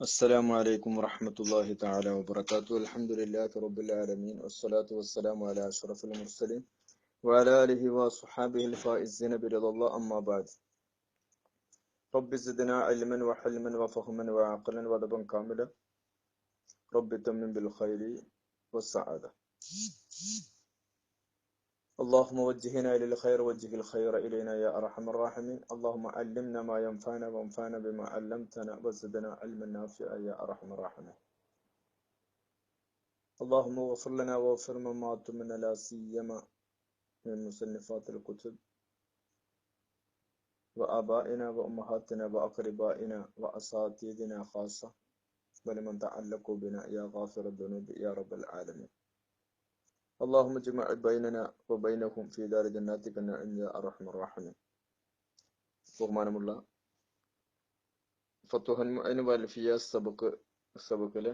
السلام عليكم ورحمة الله تعالى وبركاته. الحمد لله رب العالمين، والصلاة والسلام على أشرف المرسلين وعلى آله وصحابه الفائزين برضا الله. أما بعد، رب زدنا علما وحلما وفهما وعقلا وأدبا كاملا. رب تمم بالخير والسعادة. اللهم وجهنا للخير، وجه الخير إلينا يا أرحم الراحمين. اللهم علمنا ما ينفعنا وانفعنا بما علمتنا وزدنا علما نافعا يا أرحم الراحمين. اللهم اغفر لنا واغفر من مات منا، لا سيما من مصنفات الكتب وآبائنا وأمهاتنا وأقربائنا وأساتذتنا خاصة، ولمن تعلقوا بنا يا غافر الذنوب يا رب العالمين. اللهم اجمع بيننا وبينهم في دار جناتك النعيم يا أرحم الراحمين. ബഹുമാനമുള്ള ഫത്തുഹൽ മുഈൻ വൽഫിയ സബക്കിലെ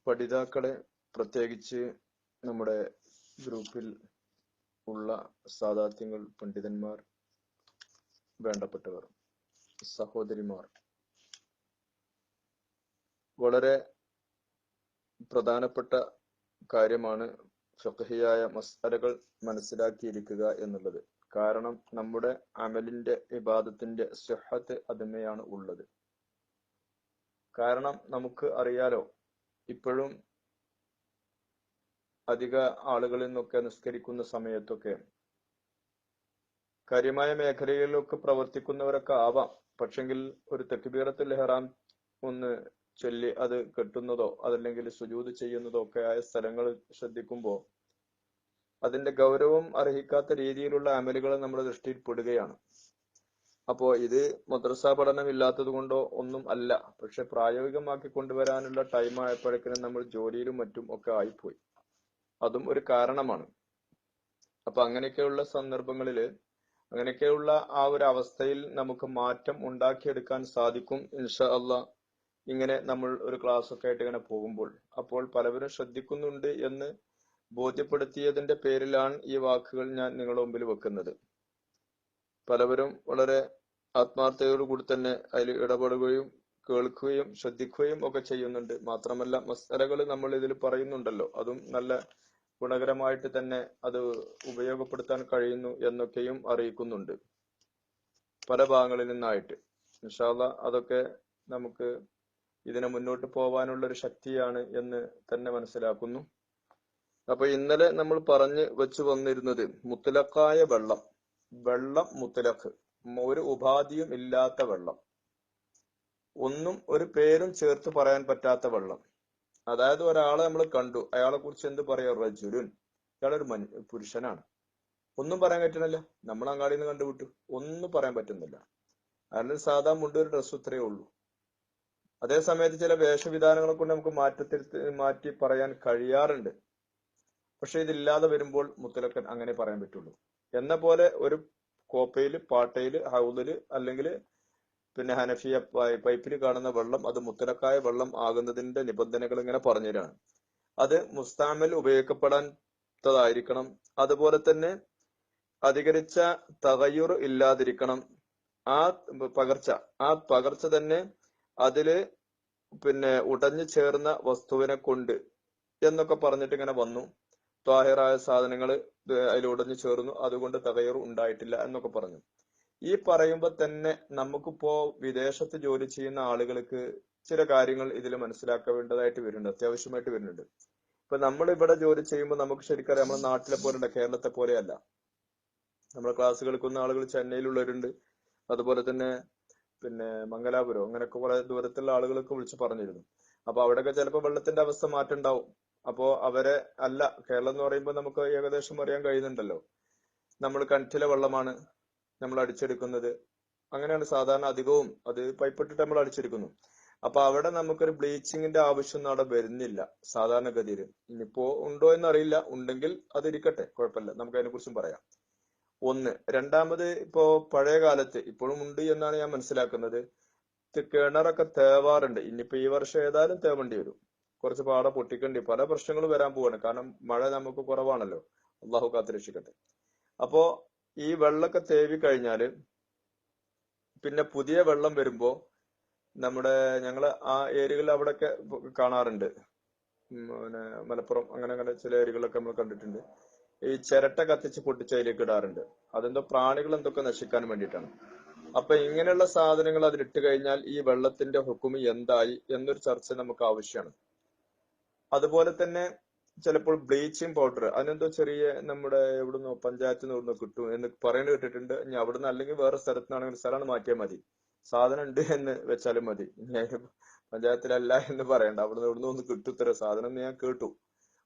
പഠിതാക്കളെ, പ്രത്യേകിച്ച് നമ്മുടെ ഗ്രൂപ്പിൽ ഉള്ള സാദാത്യങ്ങൾ, പണ്ഡിതന്മാർ, വേണ്ടപ്പെട്ടവർ, സഹോദരിമാർ, വളരെ പ്രധാനപ്പെട്ട കാര്യമാണ് ഫിഖ്ഹിയായ മസ്അലകൾ മനസ്സിലാക്കിയിരിക്കുക എന്നുള്ളത്. കാരണം നമ്മുടെ അമലിന്റെ ഇബാദത്തിന്റെ സിഹ്ഹത്ത് അതിന്മേയാണ് ഉള്ളത്. കാരണം നമുക്ക് അറിയാലോ, ഇപ്പോഴും അധിക ആളുകളിൽ നിന്നൊക്കെ നിസ്കരിക്കുന്ന സമയത്തൊക്കെ കാര്യമായ മേഖലകളിലൊക്കെ പ്രവർത്തിക്കുന്നവരൊക്കെ ആവാം. പക്ഷെങ്കിൽ ഒരു തക്ബീറത്തുൽ ഇഹ്റാം ഒന്ന് ചൊല്ലി അത് കെട്ടുന്നതോ അതല്ലെങ്കിൽ സുജൂദ് ചെയ്യുന്നതോ ഒക്കെ ആയ സ്ഥലങ്ങൾ ശ്രദ്ധിക്കുമ്പോൾ അതിന്റെ ഗൗരവം അർഹിക്കാത്ത രീതിയിലുള്ള അമലുകൾ നമ്മുടെ ദൃഷ്ടിയിൽ പെടുകയാണ്. അപ്പോ ഇത് മദ്രസ പഠനം ഇല്ലാത്തത് കൊണ്ടോ ഒന്നും അല്ല. പക്ഷെ പ്രായോഗികമാക്കി കൊണ്ടുവരാനുള്ള ടൈം ആയപ്പോഴേക്കും നമ്മൾ ജോലിയിലും മറ്റും ഒക്കെ ആയിപ്പോയി. അതും ഒരു കാരണമാണ്. അപ്പൊ അങ്ങനെയൊക്കെയുള്ള സന്ദർഭങ്ങളില്, അങ്ങനെയൊക്കെയുള്ള ആ ഒരു അവസ്ഥയിൽ നമുക്ക് മാറ്റം ഉണ്ടാക്കിയെടുക്കാൻ സാധിക്കും ഇൻഷാ അള്ളാ. ഇങ്ങനെ നമ്മൾ ഒരു ക്ലാസ് ഒക്കെ ആയിട്ട് ഇങ്ങനെ പോകുമ്പോൾ അപ്പോൾ പലവരും ശ്രദ്ധിക്കുന്നുണ്ട് എന്ന് ബോധ്യപ്പെടുത്തിയതിന്റെ പേരിലാണ് ഈ വാക്കുകൾ ഞാൻ നിങ്ങളുടെ മുമ്പിൽ വെക്കുന്നത്. പലവരും വളരെ ആത്മാർത്ഥതയോടുകൂടി തന്നെ അതിൽ ഇടപെടുകയും കേൾക്കുകയും ശ്രദ്ധിക്കുകയും ഒക്കെ ചെയ്യുന്നുണ്ട്. മാത്രമല്ല മസ്അലകൾ നമ്മൾ ഇതിൽ പറയുന്നുണ്ടല്ലോ, അതും നല്ല ഗുണകരമായിട്ട് തന്നെ അത് ഉപയോഗപ്പെടുത്താൻ കഴിയുന്നു എന്നൊക്കെയും അറിയിക്കുന്നുണ്ട് പല ഭാഗങ്ങളിൽ നിന്നായിട്ട്. ഇൻഷാ അള്ളാ അതൊക്കെ നമുക്ക് ഇതിനെ മുന്നോട്ട് പോവാനുള്ള ഒരു ശക്തിയാണ് എന്ന് തന്നെ മനസ്സിലാക്കുന്നു. അപ്പൊ ഇന്നലെ നമ്മൾ പറഞ്ഞു വെച്ച് വന്നിരുന്നത് മുത്തലക്കായ വെള്ളം മുത്തലഖ്, ഒരു ഉപാധിയും ഇല്ലാത്ത വെള്ളം, ഒന്നും ഒരു പേരും ചേർത്ത് പറയാൻ പറ്റാത്ത വെള്ളം. അതായത് ഒരാളെ നമ്മൾ കണ്ടു, അയാളെ കുറിച്ച് എന്ത് പറയാ, റജുലുൻ, ഇയാളൊരു പുരുഷനാണ്, ഒന്നും പറയാൻ പറ്റണില്ല. നമ്മൾ അങ്ങാടിയിൽ നിന്ന് കണ്ടുവിട്ടു, ഒന്നും പറയാൻ പറ്റുന്നില്ല. അയാളുടെ സാധാ മുണ്ടൊരു ഡ്രസ്സ് ഇത്രയേ ഉള്ളൂ. അതേ സമയത്ത് ചില വേഷവിധാനങ്ങളെ കൊണ്ട് നമുക്ക് മാറ്റി പറയാൻ കഴിയാറുണ്ട്. പക്ഷെ ഇതില്ലാതെ വരുമ്പോൾ മുത്തലക്കൻ അങ്ങനെ പറയാൻ പറ്റുള്ളൂ. എന്ന പോലെ ഒരു കോപ്പയില്, പാട്ടയില്, ഹൗദില് അല്ലെങ്കിൽ പിന്നെ ഹനഫിയ പൈപ്പിൽ കാണുന്ന വെള്ളം അത് മുത്തലക്കായ വെള്ളം ആകുന്നതിന്റെ നിബന്ധനകൾ ഇങ്ങനെ പറഞ്ഞുതരാണ്. അത് മുസ്താമൽ ഉപയോഗിക്കപ്പെടാത്തതായിരിക്കണം. അതുപോലെ തന്നെ അധികരിച്ച തഗയ്യുർ ഇല്ലാതിരിക്കണം. ആ പകർച്ച തന്നെ അതില് പിന്നെ ഉടഞ്ഞു ചേർന്ന വസ്തുവിനെ കൊണ്ട് എന്നൊക്കെ പറഞ്ഞിട്ട് ഇങ്ങനെ വന്നു. ത്വാഹിറായ സാധനങ്ങൾ അതിൽ ഉടഞ്ഞു ചേർന്നു, അതുകൊണ്ട് തഗയ്യുർ ഉണ്ടായിട്ടില്ല എന്നൊക്കെ പറഞ്ഞു. ഈ പറയുമ്പോൾ തന്നെ നമുക്കിപ്പോ വിദേശത്ത് ജോലി ചെയ്യുന്ന ആളുകൾക്ക് ചില കാര്യങ്ങൾ ഇതിൽ മനസ്സിലാക്കേണ്ടതായിട്ട് വരുന്നുണ്ട്, അത്യാവശ്യമായിട്ട് വരുന്നുണ്ട്. ഇപ്പൊ നമ്മൾ ഇവിടെ ജോലി ചെയ്യുമ്പോൾ നമുക്ക് ശരിക്കറിയാം, നമ്മുടെ നാട്ടിലെ പോലെയല്ല, കേരളത്തെ പോലെയല്ല. നമ്മുടെ ക്ലാസ് കേൾക്കുന്ന ആളുകൾ ചെന്നൈയിലുള്ളവരുണ്ട്, അതുപോലെ തന്നെ പിന്നെ മംഗലാപുരം, അങ്ങനെയൊക്കെ കുറെ ദൂരത്തുള്ള ആളുകളൊക്കെ വിളിച്ച് പറഞ്ഞിരുന്നു. അപ്പൊ അവിടെയൊക്കെ ചിലപ്പോൾ വെള്ളത്തിന്റെ അവസ്ഥ മാറ്റുണ്ടാവും. അപ്പോ അവരെ അല്ല, കേരളം എന്ന് പറയുമ്പോൾ നമുക്ക് ഏകദേശം അറിയാൻ കഴിയുന്നുണ്ടല്ലോ, നമ്മൾ കിണറ്റിലെ വെള്ളമാണ് നമ്മൾ അടിച്ചെടുക്കുന്നത്. അങ്ങനെയാണ് സാധാരണ അധികവും, അത് പൈപ്പിട്ടിട്ട് നമ്മൾ അടിച്ചെടുക്കുന്നു. അപ്പൊ അവിടെ നമുക്കൊരു ബ്ലീച്ചിങ്ങിന്റെ ആവശ്യമൊന്നും അവിടെ വരുന്നില്ല സാധാരണഗതിയിൽ. ഇനിയിപ്പോ ഉണ്ടോ എന്നറിയില്ല, ഉണ്ടെങ്കിൽ അതിരിക്കട്ടെ, കുഴപ്പമില്ല, നമുക്ക് അതിനെ കുറിച്ചും പറയാം. ഒന്ന്. രണ്ടാമത്, ഇപ്പോ പഴയ കാലത്ത്, ഇപ്പോഴും ഉണ്ട് എന്നാണ് ഞാൻ മനസ്സിലാക്കുന്നത്, കിണറൊക്കെ തേവാറുണ്ട്. ഇനിയിപ്പോ ഈ വർഷം ഏതായാലും തേവേണ്ടി വരും, കുറച്ച് പാട പൊട്ടിക്കേണ്ടി, പല പ്രശ്നങ്ങളും വരാൻ പോവാണ്. കാരണം മഴ നമുക്ക് കുറവാണല്ലോ, അള്ളാഹു കാത്തുരക്ഷിക്കട്ടെ. അപ്പോ ഈ വെള്ളമൊക്കെ തേവി കഴിഞ്ഞാല് പിന്നെ പുതിയ വെള്ളം വരുമ്പോ നമ്മുടെ ഞങ്ങള് ആ ഏരിയകളിൽ അവിടെയൊക്കെ കാണാറുണ്ട്. പിന്നെ മലപ്പുറം അങ്ങനെ അങ്ങനെ ചില ഏരിയകളൊക്കെ നമ്മൾ കണ്ടിട്ടുണ്ട്. ഈ ചിരട്ട കത്തിച്ച് പൊട്ടിച്ച് അതിലേക്ക് ഇടാറുണ്ട്. അതെന്തോ പ്രാണികൾ എന്തൊക്കെ നശിക്കാൻ വേണ്ടിയിട്ടാണ്. അപ്പൊ ഇങ്ങനെയുള്ള സാധനങ്ങൾ അതിലിട്ട് കഴിഞ്ഞാൽ ഈ വെള്ളത്തിന്റെ ഹുക്കുമ് എന്തായി എന്നൊരു ചർച്ച നമുക്ക് ആവശ്യമാണ്. അതുപോലെ തന്നെ ചിലപ്പോൾ ബ്ലീച്ചിങ് പൗഡർ അതിനെന്തോ ചെറിയ നമ്മുടെ എവിടുന്നോ പഞ്ചായത്തിൽ നിന്ന് എവിടുന്നോ കിട്ടും എന്ന് പറയുന്നത് കേട്ടിട്ടുണ്ട്. ഇനി അവിടുന്ന് അല്ലെങ്കിൽ വേറെ സ്ഥലത്തുനിന്നാണെങ്കിൽ സ്ഥലമാണ് മാറ്റിയാൽ മതി, സാധനം ഉണ്ട് എന്ന് വെച്ചാലും മതി. പഞ്ചായത്തിലല്ല എന്ന് പറയണ്ട, അവിടുന്ന് എവിടുന്ന് ഒന്ന് കിട്ടും ഇത്ര സാധനം എന്ന് ഞാൻ കേട്ടു.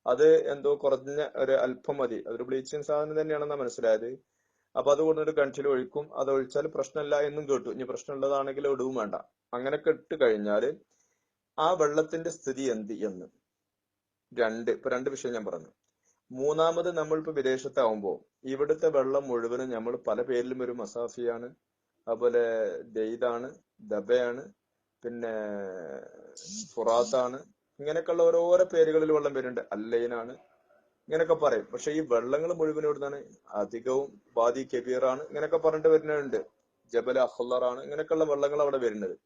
അത് എന്തോ കുറഞ്ഞ ഒരു അല്പം മതി, അതൊരു ബ്ലീച്ചിങ് സാധനം തന്നെയാണെന്നാ മനസ്സിലായത്. അപ്പൊ അത് കൊണ്ടൊരു കിണറ്റിൽ ഒഴിക്കും, അത് ഒഴിച്ചാൽ പ്രശ്നമില്ല എന്നും കേട്ടു. ഇനി പ്രശ്നമുള്ളതാണെങ്കിൽ ഇടുവും വേണ്ട. അങ്ങനെയൊക്കെ ഇട്ട് കഴിഞ്ഞാല് ആ വെള്ളത്തിന്റെ സ്ഥിതി എന്ത് എന്ന് രണ്ട് വിഷയം ഞാൻ പറഞ്ഞു. മൂന്നാമത് നമ്മളിപ്പോ വിദേശത്താവുമ്പോ ഇവിടുത്തെ വെള്ളം മുഴുവനും നമ്മൾ പല പേരിലും ഒരു മസാഫിയാണ്, അതുപോലെ ദെയ്താണ്, ദബയാണ്, പിന്നെ ഫുറാത്താണ്, ഇങ്ങനെയൊക്കെയുള്ള ഓരോരോ പേരുകളിൽ വെള്ളം വരുന്നുണ്ട്, അല്ലൈനാണ്, ഇങ്ങനെയൊക്കെ പറയും. പക്ഷെ ഈ വെള്ളങ്ങൾ മുഴുവൻ ഇവിടുന്നാണ്. അധികവും വാദി കബീറാണ്, ഇങ്ങനെയൊക്കെ പറഞ്ഞിട്ട് വരുന്നുണ്ട്, ജബൽ അഖ്ലറാണ്, ഇങ്ങനെയൊക്കെയുള്ള വെള്ളങ്ങൾ അവിടെ വരുന്നത്.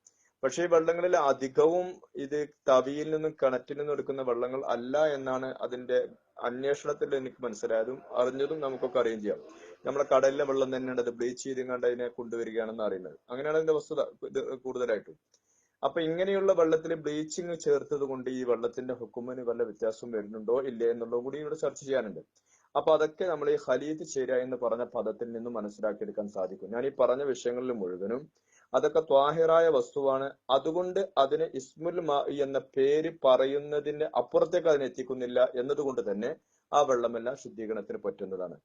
പക്ഷെ ഈ വെള്ളങ്ങളിൽ അധികവും ഇത് തവിയിൽ നിന്നും കിണറ്റിൽ നിന്നും എടുക്കുന്ന വെള്ളങ്ങൾ അല്ല എന്നാണ് അതിന്റെ അന്വേഷണത്തിൽ എനിക്ക് മനസ്സിലായതും അറിഞ്ഞതും നമുക്കൊക്കെ അറിയുകയും ചെയ്യാം. നമ്മളെ കടലിലെ വെള്ളം തന്നെയാണ് അത് ബ്ലീച്ച് ചെയ്ത് കണ്ട് അതിനെ കൊണ്ടുവരികയാണെന്ന് അറിയുന്നത്. അങ്ങനെയാണ് അതിന്റെ വസ്തുത ഇത് കൂടുതലായിട്ടും. അപ്പൊ ഇങ്ങനെയുള്ള വെള്ളത്തിൽ ബ്ലീച്ചിങ് ചേർത്തത് കൊണ്ട് ഈ വെള്ളത്തിന്റെ ഹുക്കുമിന് വല്ല വ്യത്യാസം വരുന്നുണ്ടോ ഇല്ലേ എന്നുള്ളത് കൂടി ഇവിടെ ചർച്ച ചെയ്യാനുണ്ട്. അപ്പൊ അതൊക്കെ നമ്മൾ ഈ ഖലീത്ത് ചേരുക എന്ന് പറഞ്ഞ പദത്തിൽ നിന്നും മനസ്സിലാക്കിയെടുക്കാൻ സാധിക്കും. ഞാൻ ഈ പറഞ്ഞ വിഷയങ്ങളിൽ മുഴുവനും അതൊക്കെ ത്വാഹിറായ വസ്തുവാണ്. അതുകൊണ്ട് അതിന് ഇസ്മുൽ മാ എന്ന പേര് പറയുന്നതിന് അപ്പുറത്തേക്ക് അതിനെ എത്തിക്കുന്നില്ല എന്നതുകൊണ്ട് തന്നെ ആ വെള്ളമെല്ലാം ശുദ്ധീകരണത്തിന് പറ്റുന്നതാണ്.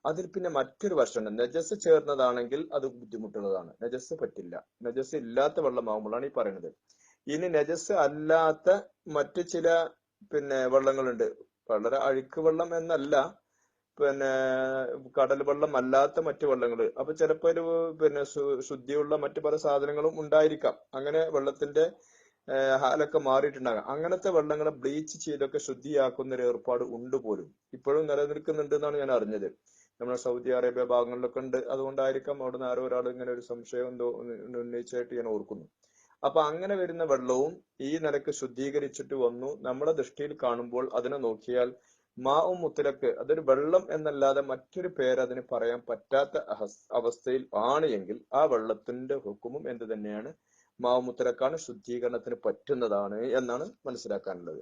അതിൽ പിന്നെ മറ്റൊരു വശമുണ്ട്, നജസ് ചേർന്നതാണെങ്കിൽ അത് ബുദ്ധിമുട്ടുള്ളതാണ്, നജസ് പറ്റില്ല. നജസ് ഇല്ലാത്ത വെള്ളമാകുമ്പോഴാണ് ഈ പറയുന്നത്. ഇനി നജസ് അല്ലാത്ത മറ്റു ചില വെള്ളങ്ങളുണ്ട്, വളരെ അഴുക്ക് വെള്ളം എന്നല്ല, പിന്നെ കടൽ വെള്ളം അല്ലാത്ത മറ്റു വെള്ളങ്ങൾ. അപ്പൊ ചിലപ്പോ ഒരു ശുദ്ധിയുള്ള മറ്റു പല സാധനങ്ങളും ഉണ്ടായിരിക്കാം. അങ്ങനെ വെള്ളത്തിന്റെ ഹാലൊക്കെ മാറിയിട്ടുണ്ടാകാം. അങ്ങനത്തെ വെള്ളങ്ങളെ ബ്ലീച്ച് ചെയ്തൊക്കെ ശുദ്ധിയാക്കുന്ന ഒരു ഏർപ്പാട് ഉണ്ട് പോലും, ഇപ്പോഴും നിലനിൽക്കുന്നുണ്ട് എന്നാണ് ഞാൻ അറിഞ്ഞത്. നമ്മുടെ സൗദി അറേബ്യ ഭാഗങ്ങളിലൊക്കെ ഉണ്ട്. അതുകൊണ്ടായിരിക്കാം അവിടുന്ന് ആരോ ഒരാൾ ഇങ്ങനെ ഒരു സംശയം എന്തോ ഉന്നയിച്ചായിട്ട് ഞാൻ ഓർക്കുന്നു. അപ്പൊ അങ്ങനെ വരുന്ന വെള്ളവും ഈ നിലക്ക് ശുദ്ധീകരിച്ചിട്ട് വന്നു നമ്മുടെ ദൃഷ്ടിയിൽ കാണുമ്പോൾ അതിനെ നോക്കിയാൽ മാവും മുത്തലക്ക്, അതൊരു വെള്ളം എന്നല്ലാതെ മറ്റൊരു പേര് അതിന് പറയാൻ പറ്റാത്ത അവസ്ഥയിൽ ആണ് എങ്കിൽ ആ വെള്ളത്തിന്റെ ഹുക്കുമും എന്ത് തന്നെയാണ്, മാവ് മുത്തലക്കാണ്, ശുദ്ധീകരണത്തിന് പറ്റുന്നതാണ് എന്നാണ് മനസ്സിലാക്കാനുള്ളത്.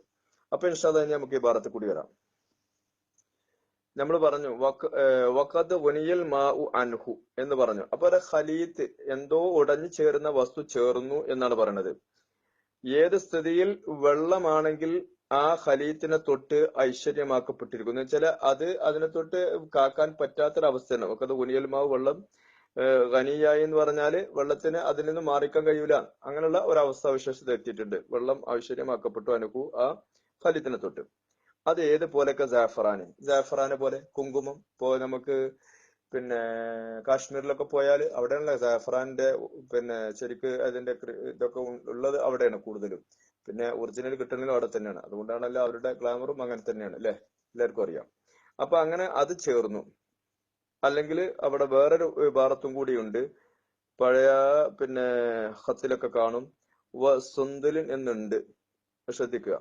അപ്പൊ ഇൻഷാ അല്ലാഹ് നമുക്ക് ഈ ഭാഗത്ത് കൂടി വരാം. നമ്മൾ പറഞ്ഞു വഖദ് വനിയൽ മാഉ അൻഹു എന്ന് പറഞ്ഞു. അപ്പൊ ഒരു ഖലീത്ത് എന്തോ ഉടഞ്ഞു ചേരുന്ന വസ്തു ചേർന്നു എന്നാണ് പറയുന്നത്. ഏത് സ്ഥിതിയിൽ വെള്ളമാണെങ്കിൽ ആ ഖലീത്തിനെ തൊട്ട് ഐശ്വര്യമാക്കപ്പെട്ടിരിക്കുന്നു എന്ന് വെച്ചാൽ അത് അതിനെ തൊട്ട് കാക്കാൻ പറ്റാത്തൊരവസ്ഥയാണ്. വഖദ് വനിയൽ മാവ്, വെള്ളം ഖനിയായി എന്ന് പറഞ്ഞാല് വെള്ളത്തിന് അതിൽ നിന്ന് മാറിക്കാൻ കഴിയൂല, അങ്ങനെയുള്ള ഒരവസ്ഥ വിശേഷത എത്തിയിട്ടുണ്ട്. വെള്ളം ഐശ്വര്യമാക്കപ്പെട്ടു അനുഭവ ആ ഖലീത്തിനെ തൊട്ട്. അത് ഏതുപോലൊക്കെ ജാഫറാന് പോലെ, കുങ്കുമം. ഇപ്പോ നമുക്ക് കാശ്മീരിലൊക്കെ പോയാൽ അവിടെയുള്ള ജാഫറാന്റെ ശരിക്ക് അതിന്റെ ഇതൊക്കെ ഉള്ളത് അവിടെയാണ് കൂടുതലും. ഒറിജിനൽ കിട്ടുന്നതും അവിടെ തന്നെയാണ്. അതുകൊണ്ടാണല്ലോ അവരുടെ ഗ്ലാമറും അങ്ങനെ തന്നെയാണ് അല്ലെ, എല്ലാവർക്കും അറിയാം. അപ്പൊ അങ്ങനെ അത് ചേർന്നു. അല്ലെങ്കിൽ അവിടെ വേറൊരു ഭാരത്തും കൂടിയുണ്ട്, പഴയ ഹത്തിലൊക്കെ കാണും, സുന്ദലിൻ എന്നുണ്ട്, ശ്രദ്ധിക്കുക.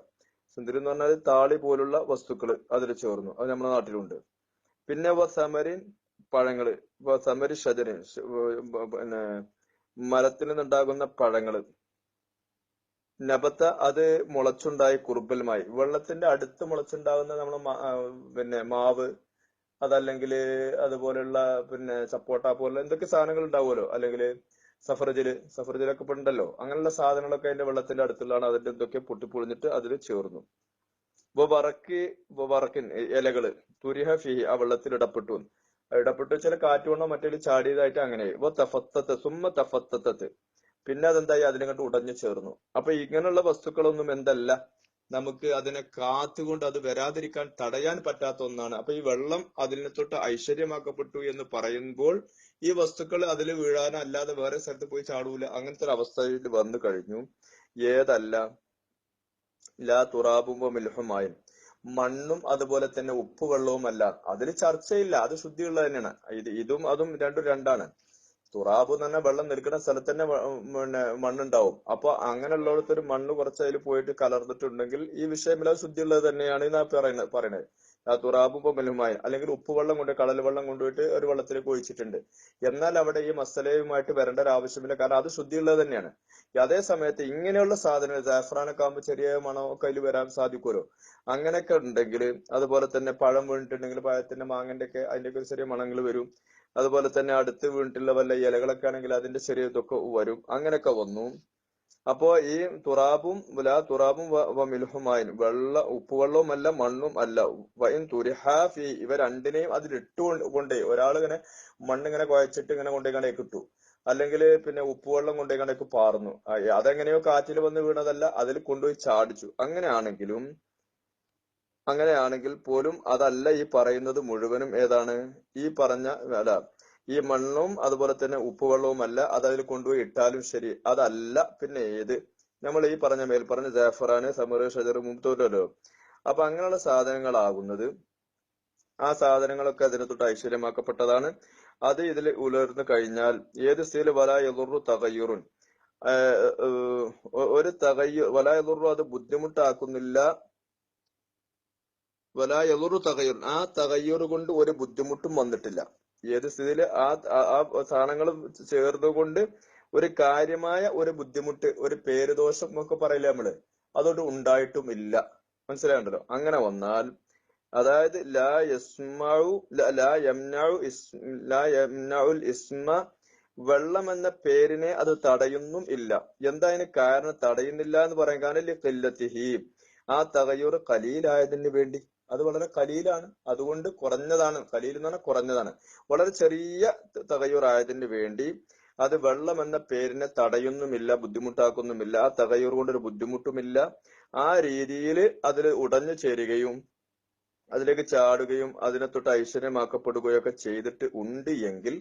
സുന്ദരി എന്ന് പറഞ്ഞാൽ താളി പോലുള്ള വസ്തുക്കൾ അതിൽ ചേർന്നു, അത് നമ്മുടെ നാട്ടിലുണ്ട്. പിന്നെ സമരിൻ, പഴങ്ങള്, സമരി ഷജരിൻ, മരത്തിൽ നിന്നുണ്ടാകുന്ന പഴങ്ങള്. നബത്ത, അത് മുളച്ചുണ്ടായി കുറുബലുമായി, വെള്ളത്തിന്റെ അടുത്ത് മുളച്ചുണ്ടാകുന്ന നമ്മളെ മാവ്, അതല്ലെങ്കിൽ അതുപോലെയുള്ള സപ്പോട്ട പോലുള്ള എന്തൊക്കെ സാധനങ്ങൾ ഉണ്ടാവുമല്ലോ, അല്ലെങ്കിൽ സഫർജലൊക്കെ ഇപ്പൊ ഉണ്ടല്ലോ, അങ്ങനെയുള്ള സാധനങ്ങളൊക്കെ അതിന്റെ വെള്ളത്തിന്റെ അടുത്തുള്ളതാണ്. അതിന്റെ എന്തൊക്കെ പൊട്ടിപ്പൊളിഞ്ഞിട്ട് അതിൽ ചേർന്നു. വറക്കിൻ, ഇലകള്, തുരിഹ ഫിഹി, ആ വെള്ളത്തിൽ ഇടപെട്ടു. ചില കാറ്റ് കൊണ്ടോ മറ്റേ ചാടിയതായിട്ട് അങ്ങനെ. സുമ്മ തഫത്തത്ത്, പിന്നെ അതെന്തായി, അതിനങ്ങോട്ട് ഉടഞ്ഞു ചേർന്നു. അപ്പൊ ഇങ്ങനെയുള്ള വസ്തുക്കളൊന്നും എന്തല്ല, നമുക്ക് അതിനെ കാത്തുകൊണ്ട് അത് വരാതിരിക്കാൻ തടയാൻ പറ്റാത്ത ഒന്നാണ്. അപ്പൊ ഈ വെള്ളം അതിനെ തൊട്ട് ഐശ്വര്യമാക്കപ്പെട്ടു എന്ന് പറയുമ്പോൾ ഈ വസ്തുക്കൾ അതിൽ വീഴാനോ അല്ലാതെ വേറെ സ്ഥലത്ത് പോയി ചാടൂല, അങ്ങനത്തെ ഒരു അവസ്ഥയിൽ വന്നു കഴിഞ്ഞു. ഏതല്ല, ലാ തുറാബും മിൽഹുമായും, മണ്ണും അതുപോലെ തന്നെ ഉപ്പ് വെള്ളവും അല്ല. അതിൽ ചർച്ചയില്ല, അത് ശുദ്ധിയുള്ളത് തന്നെയാണ്. ഇതും അതും രണ്ടും രണ്ടാണ്. തുറാബ് എന്ന് പറഞ്ഞാൽ വെള്ളം നിൽക്കുന്ന സ്ഥലത്ത് തന്നെ പിന്നെ മണ്ണുണ്ടാവും. അപ്പൊ അങ്ങനെയുള്ളിടത്തൊരു മണ്ണ് കുറച്ച് അതിൽ പോയിട്ട് കലർന്നിട്ടുണ്ടെങ്കിൽ ഈ വിഷയമില്ല ശുദ്ധിയുള്ളത് തന്നെയാണ് എന്നാ പറയണത്. ആ തുറാബും പൊമ്മലുമായി അല്ലെങ്കിൽ ഉപ്പുവെള്ളം കൊണ്ട് കടൽ വെള്ളം കൊണ്ടുപോയിട്ട് ഒരു വെള്ളത്തിലേക്ക് ഒഴിച്ചിട്ടുണ്ട്. എന്നാൽ അവിടെ ഈ മസലയുമായിട്ട് വരേണ്ട ഒരു ആവശ്യമില്ല, കാരണം അത് ശുദ്ധിയുള്ളത് തന്നെയാണ്. അതേ സമയത്ത് ഇങ്ങനെയുള്ള സാധനങ്ങൾ ജാഫ്രാനൊക്കെ ആകുമ്പോൾ ചെറിയ മണമൊക്കെ അതിൽ വരാൻ സാധിക്കുമല്ലോ. അങ്ങനെയൊക്കെ ഉണ്ടെങ്കിൽ, അതുപോലെ തന്നെ പഴം വീണിട്ടുണ്ടെങ്കിൽ പഴത്തിന്റെ മാങ്ങന്റെ ഒക്കെ അതിന്റെ ഒക്കെ ചെറിയ മണങ്ങൾ വരും. അതുപോലെ തന്നെ അടുത്ത് വീണിട്ടുള്ള വല്ല ഇലകളൊക്കെ ആണെങ്കിൽ അതിന്റെ ചെറിയ ഇതൊക്കെ വരും. അങ്ങനെയൊക്കെ വന്നു. അപ്പോ ഈ തുറാബും മിൽഹുമായിൻ, ഉപ്പുവെള്ളവും അല്ല മണ്ണും അല്ല. വൈൻ തുരിഹാഫി, ഇവ രണ്ടിനെയും അതിലിട്ട് കൊണ്ടേ ഒരാളിങ്ങനെ മണ്ണിങ്ങനെ കുഴച്ചിട്ട് ഇങ്ങനെ കൊണ്ടേക്കാണ്ടേ കിട്ടു, അല്ലെങ്കിൽ പിന്നെ ഉപ്പുവെള്ളം കൊണ്ടേക്കാണ്ടേക്ക് പാർന്നു. അതെങ്ങനെയോ കാറ്റിൽ വന്ന് വീണതല്ല, അതിൽ കൊണ്ടുപോയി ചാടിച്ചു. അങ്ങനെയാണെങ്കിൽ പോലും അതല്ല ഈ പറയുന്നത് മുഴുവനും ഏതാണ് ഈ പറഞ്ഞ അല്ല, ഈ മണ്ണും അതുപോലെ തന്നെ ഉപ്പുവെള്ളവും അല്ല, അത് അതിൽ കൊണ്ടുപോയി ഇട്ടാലും ശരി അതല്ല. പിന്നെ ഏത്? നമ്മൾ ഈ പറഞ്ഞ മേൽപ്പറഞ്ഞ ജാഫറാന് സമറ് ഷജർ മുംതൂലല്ലോ. അപ്പൊ അങ്ങനെയുള്ള സാധനങ്ങളാകുന്നത്, ആ സാധനങ്ങളൊക്കെ അതിനെ തൊട്ട് ഐശ്വര്യമാക്കപ്പെട്ടതാണ്. അത് ഇതിൽ ഉലർന്നു കഴിഞ്ഞാൽ ഏത് സ്ഥിതിയിൽ വലാ യദുറു തഗയ്യുറുൻ, ഒരു വലാ യദുറു, അത് ബുദ്ധിമുട്ടാക്കുന്നില്ല. വലാ യദുറു തഗയ്യുർ, ആ തഗയ്യുർ കൊണ്ട് ഒരു ബുദ്ധിമുട്ടും വന്നിട്ടില്ല. ഏത് സ്ഥിതിയിൽ ആ സാധനങ്ങൾ ചേർന്നുകൊണ്ട് ഒരു കാര്യമായ ഒരു ബുദ്ധിമുട്ട്, ഒരു പേരുദോഷം എന്നൊക്കെ പറയില്ല നമ്മള്, അതോട്ട് ഉണ്ടായിട്ടും ഇല്ല. മനസ്സിലായണ്ടല്ലോ. അങ്ങനെ വന്നാൽ അതായത് ലാ യംനഉൽ ഇസ്മ, വെള്ളം എന്ന പേരിനെ അത് തടയുന്നും ഇല്ല. എന്താ അതിന് കാരണം തടയുന്നില്ല എന്ന് പറയാൻ കാരണം ഖില്ലത്തിഹി, ആ തഗയ്യുർ ഖലീലായതിന് വേണ്ടി. അത് വളരെ ഖലീലാണ്, അതുകൊണ്ട് കുറഞ്ഞതാണ്. ഖലീൽ എന്ന് പറഞ്ഞാൽ കുറഞ്ഞതാണ്, വളരെ ചെറിയ തഗയ്യുർ ആയതിന് വേണ്ടി അത് വെള്ളം എന്ന പേരിനെ തടയുന്നുമില്ല, ബുദ്ധിമുട്ടാക്കുന്നുമില്ല. ആ തഗയ്യുർ കൊണ്ട് ഒരു ബുദ്ധിമുട്ടുമില്ല. ആ രീതിയിൽ അതിൽ ഉടഞ്ഞു ചേരുകയും അതിലേക്ക് ചാടുകയും അതിനെ തൊട്ട് ഐശ്വര്യമാക്കപ്പെടുകയൊക്കെ ചെയ്തിട്ട് ഉണ്ട് എങ്കിൽ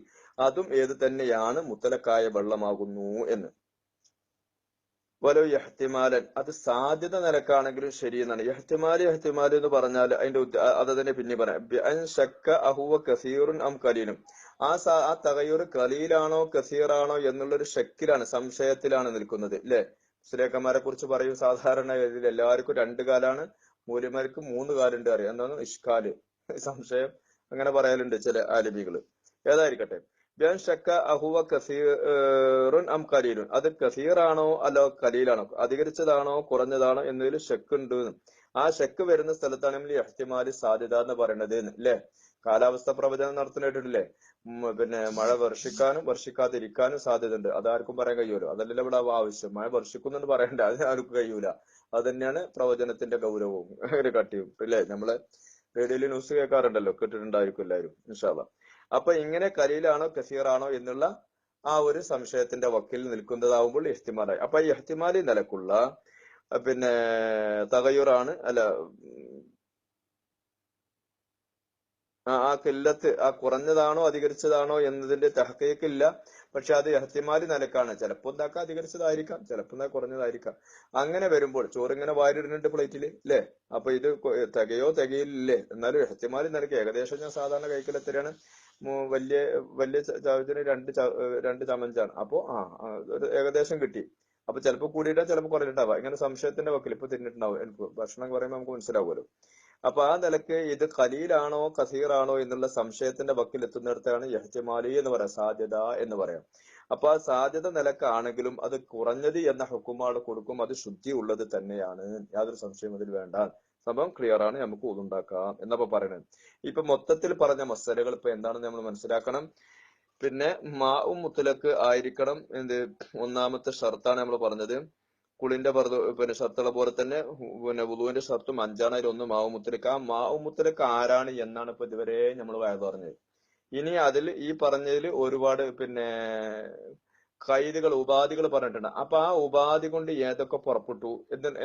അതും ഏത് തന്നെയാണ് മുത്തലക്കായ വെള്ളമാകുന്നു എന്ന്. വലോ യഹ്തിമാലൻ, അത് സാധ്യത നിലക്കാണെങ്കിലും ശരി എന്നാണ്. യഹ്തിമാല് എന്ന് പറഞ്ഞാൽ അതിന്റെ അത് തന്നെ പിന്നെ പറയാം. ശക്ക അഹുവ കസീറുൻ അം കലീലും, ആ തഗയ്യുർ കലീലാണോ കസീറാണോ എന്നുള്ളൊരു ഷക്കിലാണ്, സംശയത്തിലാണ് നിൽക്കുന്നത്. ഇല്ലേ? സുരേഖന്മാരെ കുറിച്ച് പറയും സാധാരണ ഗതിയിൽ എല്ലാവർക്കും 2 കാലാണ്, മൂല്യമാർക്ക് 3 കാലുണ്ട് അറിയാം. എന്താണ് ഇഷ്കാല്, സംശയം, അങ്ങനെ പറയലുണ്ട് ചില ആലിമികള്. ഏതായിരിക്കട്ടെ, ഷക്ക അഹുവ കസീറുൻ അം കലീലുൻ, അത് കസീറാണോ അല്ലോ കലീലാണോ, അധികരിച്ചതാണോ കുറഞ്ഞതാണോ എന്നതിൽ ഷക്ക് ഉണ്ട്. ആ ഷക്ക് വരുന്ന സ്ഥലത്താണ് നമ്മൾ ഇഹ്തിമാല് സാധ്യത എന്ന് പറയണത് അല്ലേ? കാലാവസ്ഥ പ്രവചനം നടത്തുന്നിട്ടില്ലേ? പിന്നെ മഴ വർഷിക്കാനും വർഷിക്കാതിരിക്കാനും സാധ്യത ഉണ്ട്. അതാർക്കും പറയാൻ കഴിയൂലോ. അതല്ലല്ലോ ഇവിടെ ആവശ്യം. മഴ വർഷിക്കുന്നുണ്ട് പറയണ്ട, അത് ആർക്കും കഴിയൂല. അത് തന്നെയാണ് പ്രവചനത്തിന്റെ ഗൗരവവും ഒരു കട്ടിയും. ഇല്ലേ? നമ്മള് റേഡിയോയിൽ ന്യൂസ് കേൾക്കാറുണ്ടല്ലോ, കേട്ടിട്ടുണ്ടായിരിക്കും എല്ലാവരും ഇൻഷാ അല്ലാഹ്. അപ്പൊ ഇങ്ങനെ കലീലാണോ കസീറാണോ എന്നുള്ള ആ ഒരു സംശയത്തിന്റെ വക്കിൽ നിൽക്കുന്നതാവുമ്പോൾ ഇഹ്തിമാലായി. അപ്പൊ ഈ ഇഹ്തിമാലി നിലക്കുള്ള പിന്നെ തഗയ്യുറാണ് അല്ല, ആ കില്ലത്ത്, ആ കുറഞ്ഞതാണോ അധികരിച്ചതാണോ എന്നതിന്റെ തഹ്ഖീഖില്ല. പക്ഷെ അത് ഇഹ്തിമാലി നിലക്കാണ്. ചിലപ്പോ എന്താക്കാം അധികരിച്ചതായിരിക്കാം, ചിലപ്പോ എന്താ കുറഞ്ഞതായിരിക്കാം. അങ്ങനെ വരുമ്പോൾ ചോറിങ്ങനെ വാരിടുന്നുണ്ട് പ്ലേറ്റില്, അല്ലേ? അപ്പൊ ഇത് തികയോ തികയില്ലേ? എന്നാലും ഇഹ്തിമാലി നിലക്ക് ഏകദേശം ഞാൻ സാധാരണ കഴിക്കൽ എത്രയാണ്, വലിയ വലിയ ചവചന് 2 ചമഞ്ചാണ്. അപ്പോ ഒരു ഏകദേശം കിട്ടി. അപ്പൊ ചിലപ്പോൾ കൂടിയിട്ടാ ചിലപ്പോൾ കുറഞ്ഞിട്ടാവാം. ഇങ്ങനെ സംശയത്തിന്റെ വക്കിൽ ഇപ്പൊ തിന്നിട്ടുണ്ടാവും. എനിക്ക് ഭക്ഷണം പറയുമ്പോൾ നമുക്ക് മനസ്സിലാവുമല്ലോ. അപ്പൊ ആ നിലക്ക് ഇത് ഖലീലാണോ കസീറാണോ എന്നുള്ള സംശയത്തിന്റെ വക്കിൽ എത്തുന്നിടത്താണ് ഇഹ്തിമാലി എന്ന് പറയാം, സാധ്യത എന്ന് പറയാം. അപ്പൊ ആ സാധ്യത നിലക്കാണെങ്കിലും അത് കുറഞ്ഞത് എന്ന ഹുക്കുമാണ് കൊടുക്കും. അത് ശുദ്ധി ഉള്ളത് തന്നെയാണ്, യാതൊരു സംശയം അതിൽ വേണ്ട. സംഭവം ക്ലിയർ ആണ്, നമുക്ക് ഉണ്ടാക്കാം എന്നപ്പോ പറയുന്നത്. ഇപ്പൊ മൊത്തത്തിൽ പറഞ്ഞ മസലകൾ ഇപ്പൊ എന്താണെന്ന് നമ്മൾ മനസ്സിലാക്കണം. പിന്നെ മാഉം മുത്തലക്ക് ആയിരിക്കണം. എന്ത് ഒന്നാമത്തെ ഷർത്താണ് നമ്മൾ പറഞ്ഞത്. കുളിന്റെ പിന്നെ ഷർത്തുള്ള പോലെ തന്നെ പിന്നെ വുളുവിന്റെ ഷർത്തും 5ആണ്. അതിലൊന്ന് മാഉ മുത്തലക്ക്. ആ മാഉ മുത്തലക്ക് ആരാണ് എന്നാണ് ഇപ്പൊ ഇതുവരെ നമ്മൾ വയത് പറഞ്ഞത്. ഇനി അതിൽ ഈ പറഞ്ഞതിൽ ഒരുപാട് പിന്നെ ഖൈദുകൾ, ഉപാധികൾ പറഞ്ഞിട്ടുണ്ട്. അപ്പൊ ആ ഉപാധി കൊണ്ട് ഏതൊക്കെ പുറപ്പെട്ടു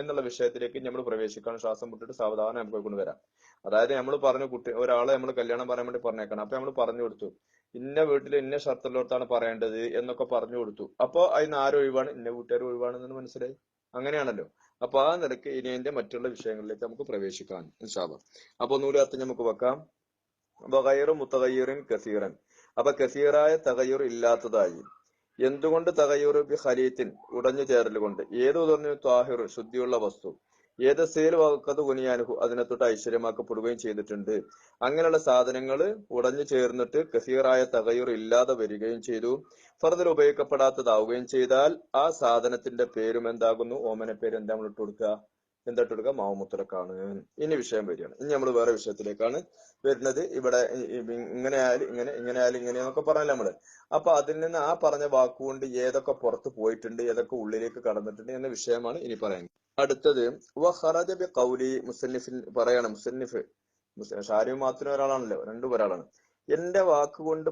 എന്നുള്ള വിഷയത്തിലേക്ക് നമ്മൾ പ്രവേശിക്കണം. ശ്വാസം വിട്ടിട്ട് സാവധാനം നമുക്ക് കൊണ്ടുവരാം. അതായത് നമ്മൾ പറഞ്ഞു, ഒരാളെ നമ്മൾ കല്യാണം പറയാൻ വേണ്ടി പറഞ്ഞേക്കണം. അപ്പൊ നമ്മൾ പറഞ്ഞു കൊടുത്തു ഇന്ന വീട്ടിൽ ഇന്ന ഷർത്തുള്ളിടത്താണ് പറയേണ്ടത് എന്നൊക്കെ പറഞ്ഞു കൊടുത്തു. അപ്പൊ അതിന് ആരൊഴിവാണ്, ഇന്ന വീട്ടുകാർ ഒഴിവാണെന്ന് മനസ്സിലായി. അങ്ങനെയാണല്ലോ. അപ്പൊ ആ നിലയ്ക്ക് ഇനി അതിന്റെ മറ്റുള്ള വിഷയങ്ങളിലേക്ക് നമുക്ക് പ്രവേശിക്കാം ഇൻഷാ അല്ലാഹ്. അപ്പൊ ഒന്നുകൂടി അർത്ഥം നമുക്ക് വെക്കാം. വഗൈറു മുത്തഗയ്യിറിൻ കസീറൻ, അപ്പൊ കസീറായ തഗയ്യുർ ഇല്ലാത്തതായി. എന്തുകൊണ്ട് തഗയ്യുർ ബി ഖലീത്തിൻ ഉടഞ്ഞു ചേരൽ കൊണ്ട്. ഏത് ഉദർന്നു ത്വാഹിർ ശുദ്ധിയുള്ള വസ്തു. ഏത് സേൽ വക്കത് ഉനിയാനുഹു അതിനെ തൊട്ട് ഐശ്വര്യമാക്കപ്പെടുകയും ചെയ്തിട്ടുണ്ട്. അങ്ങനെയുള്ള സാധനങ്ങൾ ഉടഞ്ഞു ചേർന്നിട്ട് കസീറായ തഗയ്യുർ ഇല്ലാതെ വരികയും ചെയ്തു. ഫർദർ ഉപയോഗിക്കപ്പെടാത്തതാവുകയും ചെയ്താൽ ആ സാധനത്തിന്റെ പേരും എന്താകുന്നു? ഓമന പേര് എന്താ നമ്മൾ ഇട്ട് കൊടുക്കുക? എന്താ ഇട്ട് കൊടുക്കുക? മാവുമുത്തലക്കാണ്. ഇനി വിഷയം വരികയാണ്. ഇനി നമ്മൾ വേറെ വിഷയത്തിലേക്കാണ് വരുന്നത്. ഇവിടെ ഇങ്ങനെ ആയാലും ഇങ്ങനെ, ഇങ്ങനെ ആയാലും ഇങ്ങനെ എന്നൊക്കെ പറഞ്ഞല്ലോ നമ്മള്. അപ്പൊ അതിൽ നിന്ന് ആ പറഞ്ഞ വാക്കുകൊണ്ട് ഏതൊക്കെ പുറത്ത് പോയിട്ടുണ്ട്, ഏതൊക്കെ ഉള്ളിലേക്ക് കടന്നിട്ടുണ്ട് എന്ന വിഷയമാണ് ഇനി പറയുന്നത്. അടുത്തത് വഖറജ ബി ഖൗലി മുസന്നിഫിൻ പറയാണ്. മുസന്നിഫ് ഷാരിഫ് മാത്രം ഒരാളാണല്ലോ, രണ്ടും ഒരാളാണ്. എന്റെ വാക്ക് കൊണ്ട്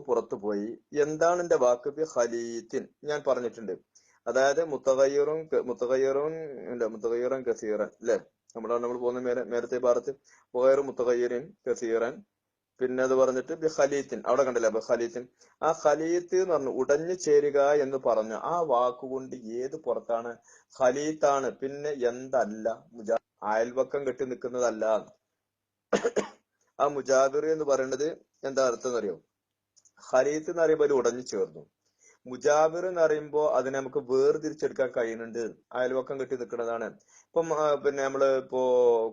പുറത്തു പോയി. എന്താണ് എന്റെ വാക്ക്? ബി ഖലീത്തിൻ ഞാൻ പറഞ്ഞിട്ടുണ്ട്. അതായത് മുത്തഗയ്യിറുൻ കസീറൻ അല്ലെ. നമ്മൾ പോകുന്ന നേരത്തെ ഭാരത്ത് മുത്തഗയ്യിറിൻ കസീറൻ. പിന്നെ അത് പറഞ്ഞിട്ട് ബി ഖലീത്തിൻ അവിടെ കണ്ടില്ല. ബി ഖലീത്തിൻ ആ ഖലീത്ത് എന്ന് പറഞ്ഞു ഉടഞ്ഞു ചേരുക എന്ന് പറഞ്ഞു. ആ വാക്കുകൊണ്ട് ഏത് പുറത്താണ്? ഖലീത്താണ്. പിന്നെ എന്തല്ല? അയൽവക്കം കെട്ടി നിൽക്കുന്നതല്ല. ആ മുജാബിർ എന്ന് പറയുന്നത് എന്താ അർത്ഥം എന്നറിയോ? ഖലീത്ത് എന്ന് പറയുമ്പോൾ അതിൽ ഉടഞ്ഞു ചേർന്നു. മുജാബിർ എന്ന് പറയുമ്പോ അതിനെ നമുക്ക് വേർതിരിച്ചെടുക്കാൻ കഴിയുന്നുണ്ട്. അയൽവക്കം കെട്ടി നിൽക്കുന്നതാണ്. ഇപ്പം പിന്നെ നമ്മള് ഇപ്പോ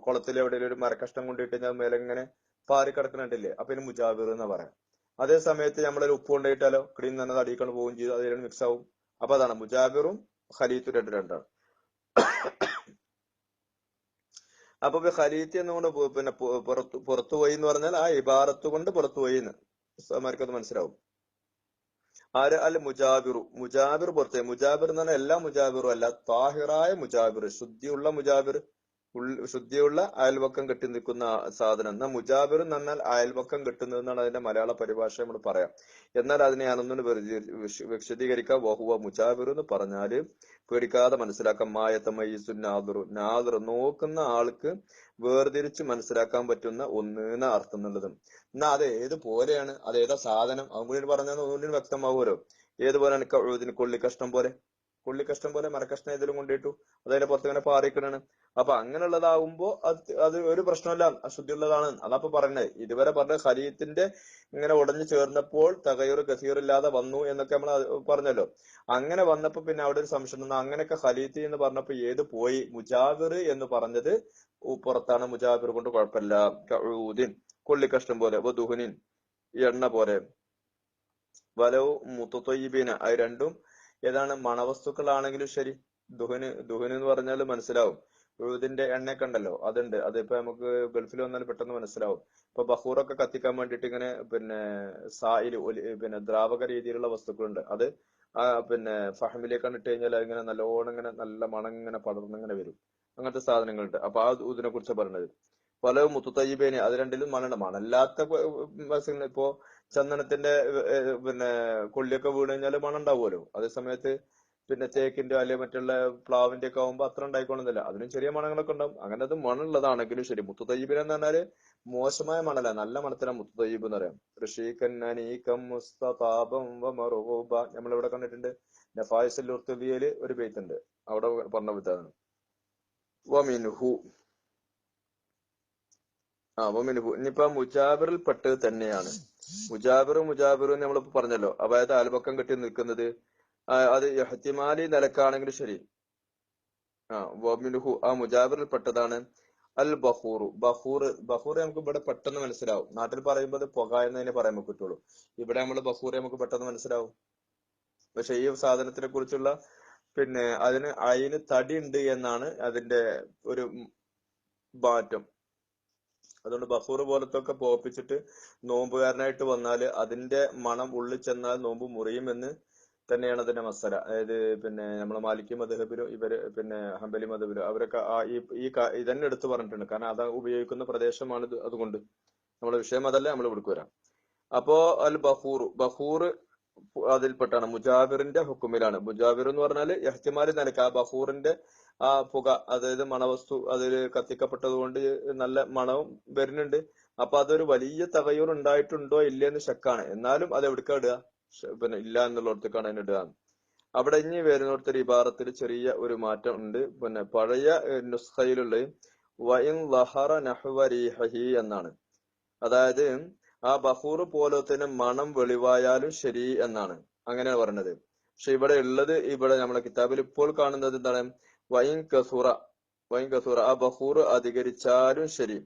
കുളത്തിൽ എവിടെയെങ്കിലും ഒരു മരക്കഷ്ണം കൊണ്ടിട്ട് കഴിഞ്ഞാൽ മേലെ ഇങ്ങനെ പാറി കിടക്കുന്നുണ്ടല്ലേ, അപ്പൊ ഇതിന് മുജാബിർ എന്ന് പറയാം. അതേ സമയത്ത് നമ്മളൊരു ഉപ്പ് കൊണ്ടിട്ടാലോ ക്ലീൻ തന്നെ അടിക്കൊണ്ട് പോവുകയും ചെയ്തു, അതിൽ മിക്സ് ആവും. അപ്പൊ അതാണ് മുജാബിറും ഖലീത്തും രണ്ടാണ്. അപ്പൊ ഖലീത്ത് എന്നുകൊണ്ട് പിന്നെ പുറത്തുപോയി എന്ന് പറഞ്ഞാൽ ആ ഇബാറത്ത് കൊണ്ട് പുറത്തുപോയി എന്ന് അത് മനസ്സിലാവും. ആര്? അൽ മുജാബിറു. മുജാബിർ പുറത്തെ. മുജാബിർ എന്ന് പറഞ്ഞാൽ എല്ലാ മുജാബിറും അല്ല, താഹിറായ മുജാബിർ, ശുദ്ധിയുള്ള മുജാബിർ, ശുദ്ധിയുള്ള അയൽവക്കം കെട്ടി നിൽക്കുന്ന സാധനം. എന്നാൽ മുജാബിർ എന്ന് പറഞ്ഞാൽ അയൽവക്കം കെട്ടുന്നതെന്നാണ് അതിന്റെ മലയാള പരിഭാഷ നമ്മൾ പറയാം. എന്നാൽ അതിനെ ഞാനൊന്നും വിശദീകരിക്കാം. വഹുവ മുജാബിർ എന്ന് പറഞ്ഞാല് പേടിക്കാതെ മനസ്സിലാക്കാം. മായത്തമയ്യിസു നാദിറു. നാദിർ നോക്കുന്ന ആൾക്ക് വേർതിരിച്ച് മനസ്സിലാക്കാൻ പറ്റുന്ന ഒന്ന് എന്ന അർത്ഥം എന്നുള്ളതും. എന്നാ അത് ഏത് പോലെയാണ്, അത് ഏതാ സാധനം, അതും കൂടി പറഞ്ഞാൽ ഒന്നുകൂടി വ്യക്തമാവുമല്ലോ. ഏതുപോലെയാണ്? കൊള്ളിക്കഷ്ണം പോലെ. കൊള്ളിക്കഷ്ണം പോലെ മരക്കഷ്ണം ഏതെങ്കിലും കൊണ്ടിട്ടു, അതതിന്റെ പുറത്ത് ഇങ്ങനെ പാറിക്കണാണ്. അപ്പൊ അങ്ങനെയുള്ളതാവുമ്പോ അത് ഒരു പ്രശ്നമല്ല, അശുദ്ധിയുള്ളതാണ്. അതപ്പൊ പറഞ്ഞത്. ഇതുവരെ പറഞ്ഞ ഖലീത്തിന്റെ ഇങ്ങനെ ഉടഞ്ഞു ചേർന്നപ്പോൾ തഗയ്യുർ കസീർ ഇല്ലാതെ വന്നു എന്നൊക്കെ നമ്മൾ പറഞ്ഞല്ലോ. അങ്ങനെ വന്നപ്പോ പിന്നെ അവിടെ ഒരു സംശയം വന്നു. അങ്ങനെയൊക്കെ ഖലീത്ത് എന്ന് പറഞ്ഞപ്പോ ഏത് പോയി? മുജാബിർ എന്ന് പറഞ്ഞത് പുറത്താണ്. മുജാബിർ കൊണ്ട് കുഴപ്പമില്ല. കഊദിൻ കൊള്ളിക്കഷ്ണം പോലെ, വദുഹുനിൻ എണ്ണ പോലെ, വലവ് മുത്തയ്യിബീന അത് രണ്ടും ഏതാണ്? മണവസ്തുക്കളാണെങ്കിലും ശരി. ദുഹന് എന്ന് പറഞ്ഞാൽ മനസ്സിലാവും. ഉഴുതിന്റെ എണ്ണയൊക്കെ ഉണ്ടല്ലോ, അതുണ്ട്. അതിപ്പോ നമുക്ക് ഗൾഫിൽ വന്നാൽ പെട്ടെന്ന് മനസ്സിലാവും. ഇപ്പൊ ബഹൂറൊക്കെ കത്തിക്കാൻ വേണ്ടിയിട്ട് ഇങ്ങനെ പിന്നെ സായിൽ പിന്നെ ദ്രാവക രീതിയിലുള്ള വസ്തുക്കളുണ്ട്. അത് പിന്നെ ഫഹമിലേക്കാണ് ഇട്ട് കഴിഞ്ഞാൽ അതിങ്ങനെ നല്ലോണം ഇങ്ങനെ നല്ല മണം ഇങ്ങനെ പടർന്നിങ്ങനെ വരും. അങ്ങനത്തെ സാധനങ്ങളുണ്ട്. അപ്പൊ ആ ഇതിനെ കുറിച്ച് പറഞ്ഞത്. പല മുത്തുതയ്യിബേന് അത് രണ്ടിലും മണുണ്ട്. മണല്ലാത്ത ഇപ്പോ ചന്ദനത്തിന്റെ പിന്നെ കൊള്ളിയൊക്കെ വീണ് കഴിഞ്ഞാൽ മണം ഉണ്ടാവുമല്ലോ. അതേ സമയത്ത് പിന്നെ തേക്കിന്റെ അല്ലെങ്കിൽ മറ്റുള്ള പ്ലാവിന്റെ ഒക്കെ ആകുമ്പോ അത്ര ഉണ്ടായിക്കോളുന്നില്ല. അതിനും ചെറിയ മണങ്ങളൊക്കെ ഉണ്ടാവും. അങ്ങനെ അത് മണുള്ളതാണെങ്കിലും ശരി. മുത്തുതയ്യിബിൻ എന്ന് പറഞ്ഞാല് മോശമായ മണല, നല്ല മണത്തിലാണ് മുത്തുതയ്യിബ് എന്ന് പറയാം. നമ്മളിവിടെ കണ്ടിട്ടുണ്ട്. നഫായിസുൽ ഉർത്തുബിയയില് ഒരു ബെയ്ത്തുണ്ട്, അവിടെ പറഞ്ഞ വിധാണ്. വമിൻഹു വമിൻഹു ഇനിയിപ്പോ മുജാബിറിൽ പെട്ടത് തന്നെയാണ്. മുജാബിറും നമ്മളിപ്പോ പറഞ്ഞല്ലോ. അതായത് അയൽപക്കം കെട്ടി നിൽക്കുന്നത് അത് ഇഹ്തിമാലി നിലക്കാണെങ്കിലും ശരി. വമിൻഹു ആ മുജാബിറിൽ പെട്ടതാണ് അൽ ബഹൂറു. ബഹൂർ നമുക്ക് ഇവിടെ പെട്ടെന്ന് മനസ്സിലാവും. നാട്ടിൽ പറയുമ്പോൾ അത് പുക എന്നതിനെ പറയാൻ പറ്റുള്ളൂ. ഇവിടെ നമ്മൾ ബഹൂർ നമുക്ക് പെട്ടെന്ന് മനസ്സിലാവും. പക്ഷെ ഈ സാധനത്തിനെ കുറിച്ചുള്ള പിന്നെ അതിന് തടി ഉണ്ട് എന്നാണ് അതിന്റെ ഒരു മാറ്റം. അതുകൊണ്ട് ബഹൂർ പോലത്തെ ഒക്കെ പോപ്പിച്ചിട്ട് നോമ്പുകാരനായിട്ട് വന്നാൽ അതിന്റെ മണം ഉള്ളിൽ ചെന്നാൽ നോമ്പ് മുറിയുമെന്ന് തന്നെയാണ് അതിന്റെ മസല. അതായത് പിന്നെ നമ്മളെ മാലിക്കി മദ്ഹബിലും ഇവര് പിന്നെ ഹംബലി മദ്ഹബിലും അവരൊക്കെ ഇതന്നെ എടുത്തു പറഞ്ഞിട്ടുണ്ട്. കാരണം അത് ഉപയോഗിക്കുന്ന പ്രദേശമാണ് അതുകൊണ്ട്. നമ്മുടെ വിഷയം അതല്ല, നമ്മൾ ഇവിടേക്ക് വരാം. അപ്പോ അൽ ബഹൂർ അതിൽപ്പെട്ടാണ്. മുജാബിറിന്റെ ഹുക്കുമിലാണ്. മുജാബിർ എന്ന് പറഞ്ഞാല് ഇഹ്തിമാലി നിലക്ക് ആ ബഹൂറിന്റെ ആ പുക, അതായത് മണവസ്തു അതിൽ കത്തിക്കപ്പെട്ടത് കൊണ്ട് നല്ല മണവും വരുന്നുണ്ട്. അപ്പൊ അതൊരു വലിയ തഗയ്യുർ ഉണ്ടായിട്ടുണ്ടോ ഇല്ലെന്ന് ശക്കാണ്. എന്നാലും അത് എവിടേക്കാ ഇടുക? പിന്നെ ഇല്ല എന്നുള്ളിടത്തേക്കാണ് അതിന് ഇടുക. അവിടെ ഇനി വരുന്നിടത്തൊരു ഇബാറത്തിൽ ചെറിയ ഒരു മാറ്റം ഉണ്ട്. പിന്നെ പഴയ നുസ്ഖയിലുള്ള വഇൻ ലഹറ നഹ്വ റീഹി എന്നാണ്. അതായത് ആ ബഹൂർ പോലത്തിന് മണം വെളിവായാലും ശരി എന്നാണ് അങ്ങനെയാണ് പറഞ്ഞത്. പക്ഷെ ഇവിടെ ഉള്ളത്, ഇവിടെ നമ്മളെ കിതാബിൽ ഇപ്പോൾ കാണുന്നത് എന്താണ്? വൈൻ കസൂറ, വൈൻ കസൂറ, ആ ബഹൂർ അധികരിച്ചാലും ശരി.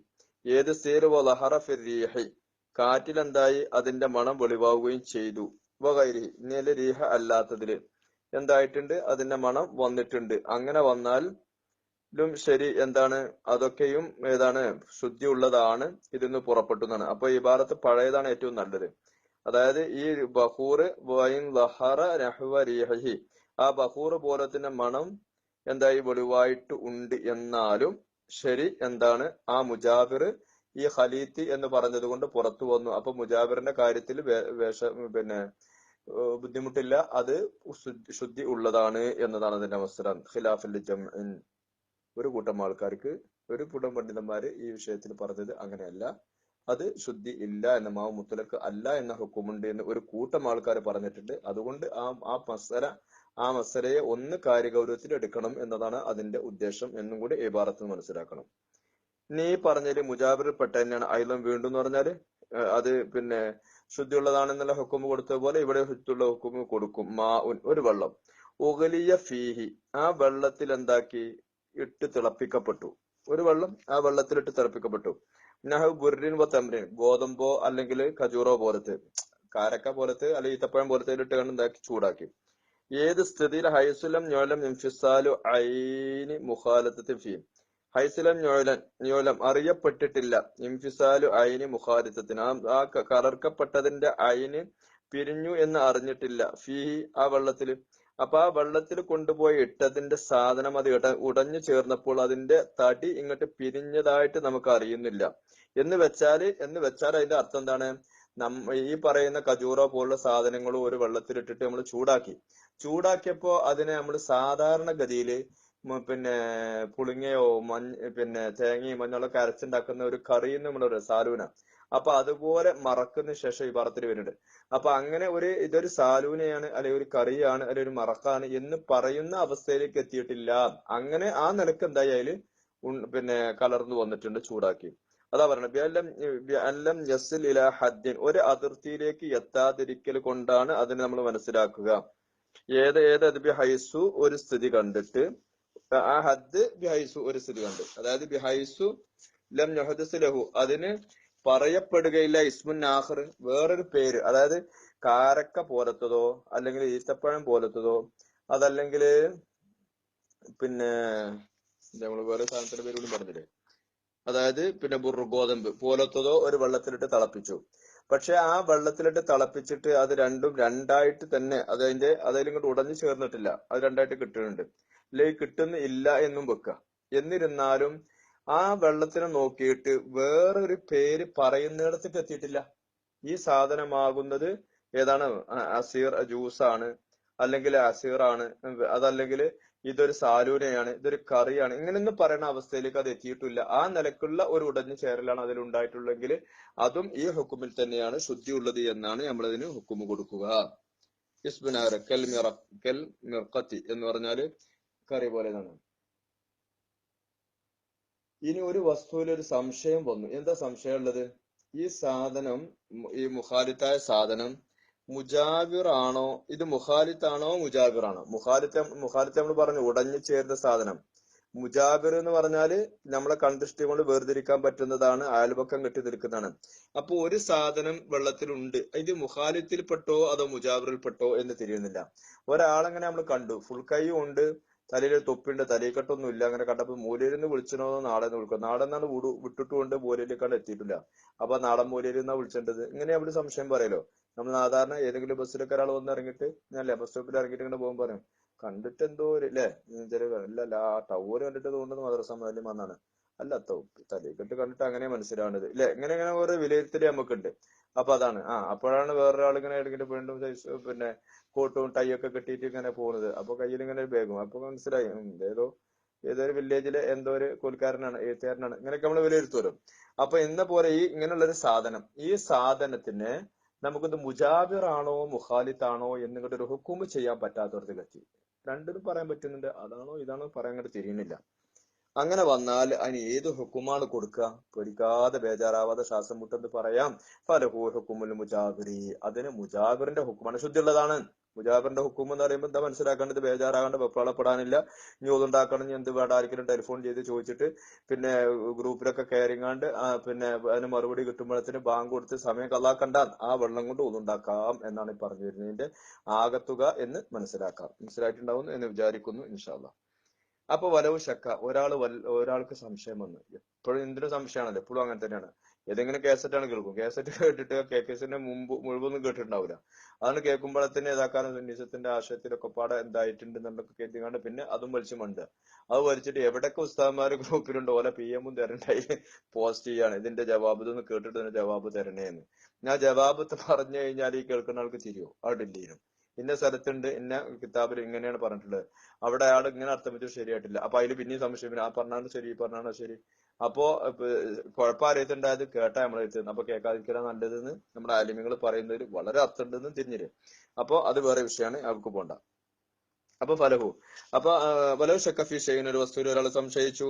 ഏത് സീർ വലഹറ ഫിർ റീഹി, കാറ്റിലെന്തായി അതിന്റെ മണം വെളിവാവുകയും ചെയ്തു. വഗൈരിഹി, ഇനി റീഹ അല്ലാത്തതില് എന്തായിട്ടുണ്ട്? അതിന്റെ മണം വന്നിട്ടുണ്ട്. അങ്ങനെ വന്നാലും ശരി എന്താണ്? അതൊക്കെയും ഏതാണ്? ശുദ്ധി ഉള്ളതാണ്, ഇതിന്ന് പുറപ്പെട്ടു എന്നാണ്. അപ്പൊ ഈ ഭാരത്ത് പഴയതാണ് ഏറ്റവും നല്ലത്. അതായത് ഈ ബഹൂർ വൈൻ ലഹറ നഹ്വ റീഹി, ആ ബഹൂർ പോലത്തിന്റെ മണം എന്തായി വെളിവായിട്ട് ഉണ്ട് എന്നാലും ശരി എന്താണ്? ആ മുജാബിർ ഈ ഖലീത്തി എന്ന് പറഞ്ഞത് കൊണ്ട് പുറത്തു വന്നു. അപ്പൊ മുജാബിറിന്റെ കാര്യത്തിൽ പിന്നെ ബുദ്ധിമുട്ടില്ല, അത് ശുദ്ധി ഉള്ളതാണ് എന്നതാണ് അതിന്റെ അവസരം. ഖിലാഫുൽ ജംഇൻ, ഒരു കൂട്ടം ആൾക്കാർക്ക്, ഒരു കൂട്ടം പണ്ഡിതന്മാര് ഈ വിഷയത്തിൽ പറഞ്ഞത് അങ്ങനെയല്ല, അത് ശുദ്ധി ഇല്ല എന്ന, മാവ് മുത്തലക്ക് അല്ല എന്ന ഹുക്കുമുണ്ട് എന്ന് ഒരു കൂട്ടം ആൾക്കാർ പറഞ്ഞിട്ടുണ്ട്. അതുകൊണ്ട് ആ മസലയെ ഒന്ന് കാര്യഗൗരവത്തിൽ എടുക്കണം എന്നതാണ് അതിന്റെ ഉദ്ദേശം എന്നും കൂടി ഈ ഭാഗത്ത് മനസ്സിലാക്കണം. നീ പറഞ്ഞതില് മുജാബിർ പെട്ട തന്നെയാണ് അയിലം വീണ്ടും എന്ന് പറഞ്ഞാല് അത് പിന്നെ ശുദ്ധിയുള്ളതാണെന്നുള്ള ഹുക്കുമ് കൊടുത്ത പോലെ ഇവിടെ ശുദ്ധിയുള്ള ഹുക്കുമ് കൊടുക്കും. ഒരു വെള്ളം, ഉഗലിയ ഫീഹി, ആ വെള്ളത്തിൽ എന്താക്കി? ഇട്ട് തിളപ്പിക്കപ്പെട്ടു. ഒരു വെള്ളം ആ വെള്ളത്തിലിട്ട് തിളപ്പിക്കപ്പെട്ടു. നഹു ബുർരിൻ വ തംറിൻ, ഗോതമ്പോ അല്ലെങ്കിൽ ഖജൂറോ പോലത്തെ, കാരക്ക പോലത്തെ അല്ലെങ്കിൽ ഈത്തപ്പഴം പോലത്തെ ഇട്ട് എന്താക്കി? ചൂടാക്കി. ഏത് സ്ഥിതിയിൽ? ഹൈസുലം ഞോലം ഇൻഫിസാലു ഐനി മുഖാലത്തത്തിൻ ഫീ, ഹൈസുലം ഞോലം അറിയപ്പെട്ടിട്ടില്ല, ഇൻഫിസാലു ഐനി മുഖാലിത്തത്തിന്, ആ കലർക്കപ്പെട്ടതിന്റെ ഐന് പിരിഞ്ഞു എന്ന് അറിഞ്ഞിട്ടില്ല, ഫീഹി ആ വെള്ളത്തില്. അപ്പൊ ആ വെള്ളത്തിൽ കൊണ്ടുപോയി ഇട്ടതിന്റെ സാധനം അത് ഉടഞ്ഞു ചേർന്നപ്പോൾ അതിന്റെ തടി ഇങ്ങോട്ട് പിരിഞ്ഞതായിട്ട് നമുക്ക് അറിയുന്നില്ല എന്ന് വെച്ചാൽ അതിന്റെ അർത്ഥം എന്താണ്? ഈ പറയുന്ന ഖജൂറോ പോലുള്ള സാധനങ്ങളും ഒരു വെള്ളത്തിലിട്ടിട്ട് നമ്മൾ ചൂടാക്കിയപ്പോ അതിനെ നമ്മൾ സാധാരണഗതിയില് പിന്നെ പുളിങ്ങയോ പിന്നെ തേങ്ങയും മഞ്ഞളൊക്കെ അരച്ചുണ്ടാക്കുന്ന ഒരു കറിയും നമ്മളൊരു സാലൂന, അപ്പൊ അതുപോലെ മറക്കുന്ന ശേഷം ഈ ഭാഗത്തിൽ വരുന്നുണ്ട്. അപ്പൊ അങ്ങനെ ഇതൊരു സാലൂനയാണ്, അല്ലെങ്കിൽ ഒരു കറിയാണ്, അല്ലെങ്കിൽ ഒരു മറക്കാണ് എന്ന് പറയുന്ന അവസ്ഥയിലേക്ക് എത്തിയിട്ടില്ല. അങ്ങനെ ആ നിലക്ക് എന്തായാലും പിന്നെ കലർന്നു വന്നിട്ടുണ്ട് ചൂടാക്കി. അതാ പറയണത് യസിൽ ഇലാ ഹദ്ദിൻ, ഒരു അതിർത്തിയിലേക്ക് എത്താതിരിക്കൽ കൊണ്ടാണ് അതിനെ നമ്മൾ മനസ്സിലാക്കുക. ഏത് ബിഹൈസു, ഒരു സ്ഥിതി കണ്ടിട്ട്, ആ ഹദ് ബിഹൈസു ഒരു സ്ഥിതി കണ്ട്, അതായത് ബിഹൈസു ലം യുഹദസ് ലഹു, അതിന് പറയപ്പെടുകയില്ല ഇസ്മുൻ ആഖിർ, വേറൊരു പേര്, അതായത് കാരക്ക പോലത്തതോ അല്ലെങ്കിൽ ഈത്തപ്പഴം പോലത്തതോ, അതല്ലെങ്കിൽ പിന്നെ നമ്മൾ വേറെ സാധനത്തിന്റെ പേര് കൂടി പറഞ്ഞില്ലേ, അതായത് പിന്നെ ഗോതമ്പ് പോലത്തതോ ഒരു വെള്ളത്തിലിട്ട് തിളപ്പിച്ചു. പക്ഷെ ആ വെള്ളത്തിലിട്ട് തിളപ്പിച്ചിട്ട് അത് രണ്ടും രണ്ടായിട്ട് തന്നെ അതിലിങ്ങോട്ട് ഉടഞ്ഞു ചേർന്നിട്ടില്ല, അത് രണ്ടായിട്ട് കിട്ടുന്നുണ്ട്, അല്ലെങ്കിൽ കിട്ടുന്ന ഇല്ല എന്നും വെക്കുക. എന്നിരുന്നാലും ആ വെള്ളത്തിനെ നോക്കിയിട്ട് വേറൊരു പേര് പറയുന്നിടത്തേക്ക് എത്തിയിട്ടില്ല. ഈ സാധനമാകുന്നത് ഏതാണ്? അസീർ ജ്യൂസാണ്, അല്ലെങ്കിൽ അസീറാണ്, അതല്ലെങ്കിൽ ഇതൊരു സാലൂനയാണ്, ഇതൊരു കറിയാണ്, ഇങ്ങനെയൊന്നും പറയുന്ന അവസ്ഥയിലേക്ക് അത് എത്തിയിട്ടില്ല. ആ നിലക്കുള്ള ഒരു ഉടഞ്ഞു ചേരലാണ് അതിൽ ഉണ്ടായിട്ടുള്ളെങ്കിൽ അതും ഈ ഹുക്കുമിൽ തന്നെയാണ് ശുദ്ധിയുള്ളത് എന്നാണ് നമ്മളതിന് ഹുക്കുമ് കൊടുക്കുക. ഇസ്ബുനാറക്കൽ മിറക്കൽ മിർക്കത്തി എന്ന് പറഞ്ഞാല് കറി പോലെ എന്നാണ്. ഇനി ഒരു വസ്തുവിൽ ഒരു സംശയം വന്നു. എന്താ സംശയം ഉള്ളത്? ഈ സാധനം, ഈ മുഖാലിത്തായ സാധനം മുജാബിർ ആണോ, ഇത് മുഖാലിത്താണോ മുജാബിർ ആണോ? മുഖാലിത്ത് നമ്മൾ പറഞ്ഞു ഉടഞ്ഞു ചേർന്ന സാധനം. മുജാബിർ എന്ന് പറഞ്ഞാല് നമ്മളെ കൺദൃഷ്ടി കൊണ്ട് വേർതിരിക്കാൻ പറ്റുന്നതാണ്, അയൽപക്കം കെട്ടി നിൽക്കുന്നതാണ്. അപ്പൊ ഒരു സാധനം വെള്ളത്തിലുണ്ട്, ഇത് മുഖാലിത്തിൽ പെട്ടോ അതോ മുജാബിറിൽ പെട്ടോ എന്ന് തിരിയുന്നില്ല. ഒരാളെങ്ങനെ നമ്മൾ കണ്ടു, ഫുൾ കൈയും ഉണ്ട്, തലയിൽ തൊപ്പിണ്ട്, തലയിക്കെട്ടൊന്നും ഇല്ല. അങ്ങനെ കണ്ടപ്പോ മൂലയിലിന്ന് വിളിച്ചണോ നാളെ വിളിക്കും, നാളെ എന്നാണ് വിട്ടിട്ടുകൊണ്ട് മൂലയിലേക്കാണ് എത്തിയിട്ടില്ല. അപ്പൊ നാടൻ മൂലയിൽ നിന്നാ വിളിച്ചേണ്ടത്, ഇങ്ങനെ അവിടെ സംശയം പറയലോ. നമ്മൾ സാധാരണ ഏതെങ്കിലും ബസ്സിലൊക്കെ ഒരാൾ വന്ന് ഇറങ്ങിയിട്ട്, ഞാനല്ലേ ബസ് സ്റ്റോപ്പിൽ ഇറങ്ങിയിട്ട് ഇങ്ങനെ പോകുമ്പോൾ പറയും, കണ്ടിട്ട് എന്തോ ഒരു അല്ലേ അല്ല ആ ടവർ കണ്ടിട്ട് തോന്നുന്നത് മദ്രസ മാലിന്യം വന്നാണ്, അല്ല തലയിക്കെട്ട് കണ്ടിട്ട് അങ്ങനെ മനസ്സിലാവുന്നത് ഇല്ലേ. ഇങ്ങനെ ഓരോ വിലയിരുത്തല് നമുക്കുണ്ട്. അപ്പൊ അതാണ് അപ്പോഴാണ് വേറൊരാൾ ഇങ്ങനെ എടുക്കിട്ട് വീണ്ടും പിന്നെ കോട്ടും ടൈ ഒക്കെ കെട്ടിയിട്ട് ഇങ്ങനെ പോകുന്നത്. അപ്പൊ കയ്യിൽ ഇങ്ങനെ ഒരു ബാഗും, അപ്പൊ മനസ്സിലായി ഏതൊരു വില്ലേജിലെ എന്തോ ഒരു കൂലിക്കാരനാണ്, എഴുത്തുകാരനാണ്, ഇങ്ങനെയൊക്കെ നമ്മൾ വിലയിരുത്തുമല്ലോ. അപ്പൊ എന്ന പോലെ ഇങ്ങനെയുള്ള ഒരു സാധനം, ഈ സാധനത്തിന് നമുക്കിത് മുജാബിർ ആണോ മുഖാലിത്താണോ എന്നിങ്ങോട്ട് ഒരു ഹുക്കുമ് ചെയ്യാൻ പറ്റാത്തവർക്ക് എത്തി. രണ്ടിനും പറയാൻ പറ്റുന്നുണ്ട്, അതാണോ ഇതാണോ പറയാൻ അങ്ങോട്ട് തിരിയുന്നില്ല. അങ്ങനെ വന്നാൽ അതിന് ഏത് ഹുക്കുമാണ് കൊടുക്കുക? പേടിക്കാതെ ബേജാറാവാതെ ശ്വാസം മുട്ടെന്ന് പറയാം. ഫലഹു ഹുക്കുമുൽ മുജാബിരി, അതിന് മുജാബിറിന്റെ ഹുക്കുമാണ്, ശുദ്ധിയുള്ളതാണ്. മുജാബിറിന്റെ ഹുക്കും എന്ന് പറയുമ്പോൾ എന്താ മനസ്സിലാക്കേണ്ടത്? ബേജാറാകേണ്ട, വെപ്രാളപ്പെടാനില്ല. ഇനി ഒന്നുണ്ടാക്കണം, ഇനി എന്ത് വേണ്ട, ആർക്കെങ്കിലും ടെലിഫോൺ ചെയ്ത് ചോദിച്ചിട്ട് പിന്നെ ഗ്രൂപ്പിലൊക്കെ കയറിങ്ങാണ്ട് പിന്നെ അതിന് മറുപടി കിട്ടുമ്പോഴത്തിന് ബാങ്ക് കൊടുത്ത് സമയം കള്ളാക്കണ്ട, ആ വെള്ളം കൊണ്ട് ഒന്നുണ്ടാക്കാം എന്നാണ് ഈ പറഞ്ഞു വരുന്നതിന്റെ ആകത്തുക എന്ന് മനസ്സിലാക്കാം. മനസ്സിലായിട്ടുണ്ടാവും എന്ന് വിചാരിക്കുന്നു, ഇൻഷാ അല്ലാഹ്. അപ്പൊ വലവ് ശക്ക, ഒരാൾക്ക് സംശയം വന്നു. എപ്പോഴും എന്തിനും സംശയമാണല്ലോ, എപ്പോഴും അങ്ങനെ തന്നെയാണ്. ഏതെങ്കിലും കേസറ്റാണ് കേൾക്കും, കേസറ്റ് കേട്ടിട്ട് കേസിന്റെ മുഴുവൊന്നും കേട്ടിട്ടുണ്ടാവില്ല. അതാണ് കേൾക്കുമ്പോഴത്തന്നെ ഏതാക്കാനും സുന്നീസത്തിന്റെ ആശയത്തിലൊക്കെ പാടെ എന്തായിട്ടുണ്ട് എന്നൊക്കെ കേട്ടിങ്ങാണ്ട് പിന്നെ അതും വലിച്ചു മണ്ടുക. അത് വലിച്ചിട്ട് എവിടൊക്കെ ഉസ്താദ്മാര് ഗ്രൂപ്പിലുണ്ട് ഓലെ PM തരണ്ടായി പോസ്റ്റ് ചെയ്യാണ്, ഇതിന്റെ ജവാബ് ഇതൊന്ന് കേട്ടിട്ട് ഇതിന്റെ ജവാബ് തരണേന്ന്. ഞാൻ ജവാബ് പറഞ്ഞു കഴിഞ്ഞാൽ ഈ കേൾക്കുന്ന ആൾക്ക് തിരിയോ? അവിടെ ഇന്ന സ്ഥലത്തുണ്ട്, ഇന്ന കിതാബിൽ ഇങ്ങനെയാണ് പറഞ്ഞിട്ടുള്ളത്, അവിടെ അയാൾ ഇങ്ങനെ അർത്ഥം വെച്ചാൽ ശരിയായിട്ടില്ല. അപ്പൊ അതിൽ പിന്നെയും സംശയം, ആ പറഞ്ഞാണ് ശരി, ഈ പറഞ്ഞാണ് ശരി. അപ്പോ കുഴപ്പം അറിയത്തുണ്ടായത് കേട്ടാ നമ്മളെടുത്തുന്നത്, അപ്പൊ കേൾക്കാതിരിക്കാൻ നല്ലതെന്ന് നമ്മുടെ ആലിമ്യങ്ങൾ പറയുന്നതിൽ വളരെ അർത്ഥമുണ്ടെന്ന് തിരിഞ്ഞില്ലേ. അപ്പൊ അത് വേറെ വിഷയമാണ്, അവർക്ക് പോണ്ട. അപ്പൊ ഫലഹു, അപ്പൊ വലഹു ഷക്കഫി ഷെയ്ൻ, ഒരു വസ്തുവിൽ ഒരാൾ സംശയിച്ചു.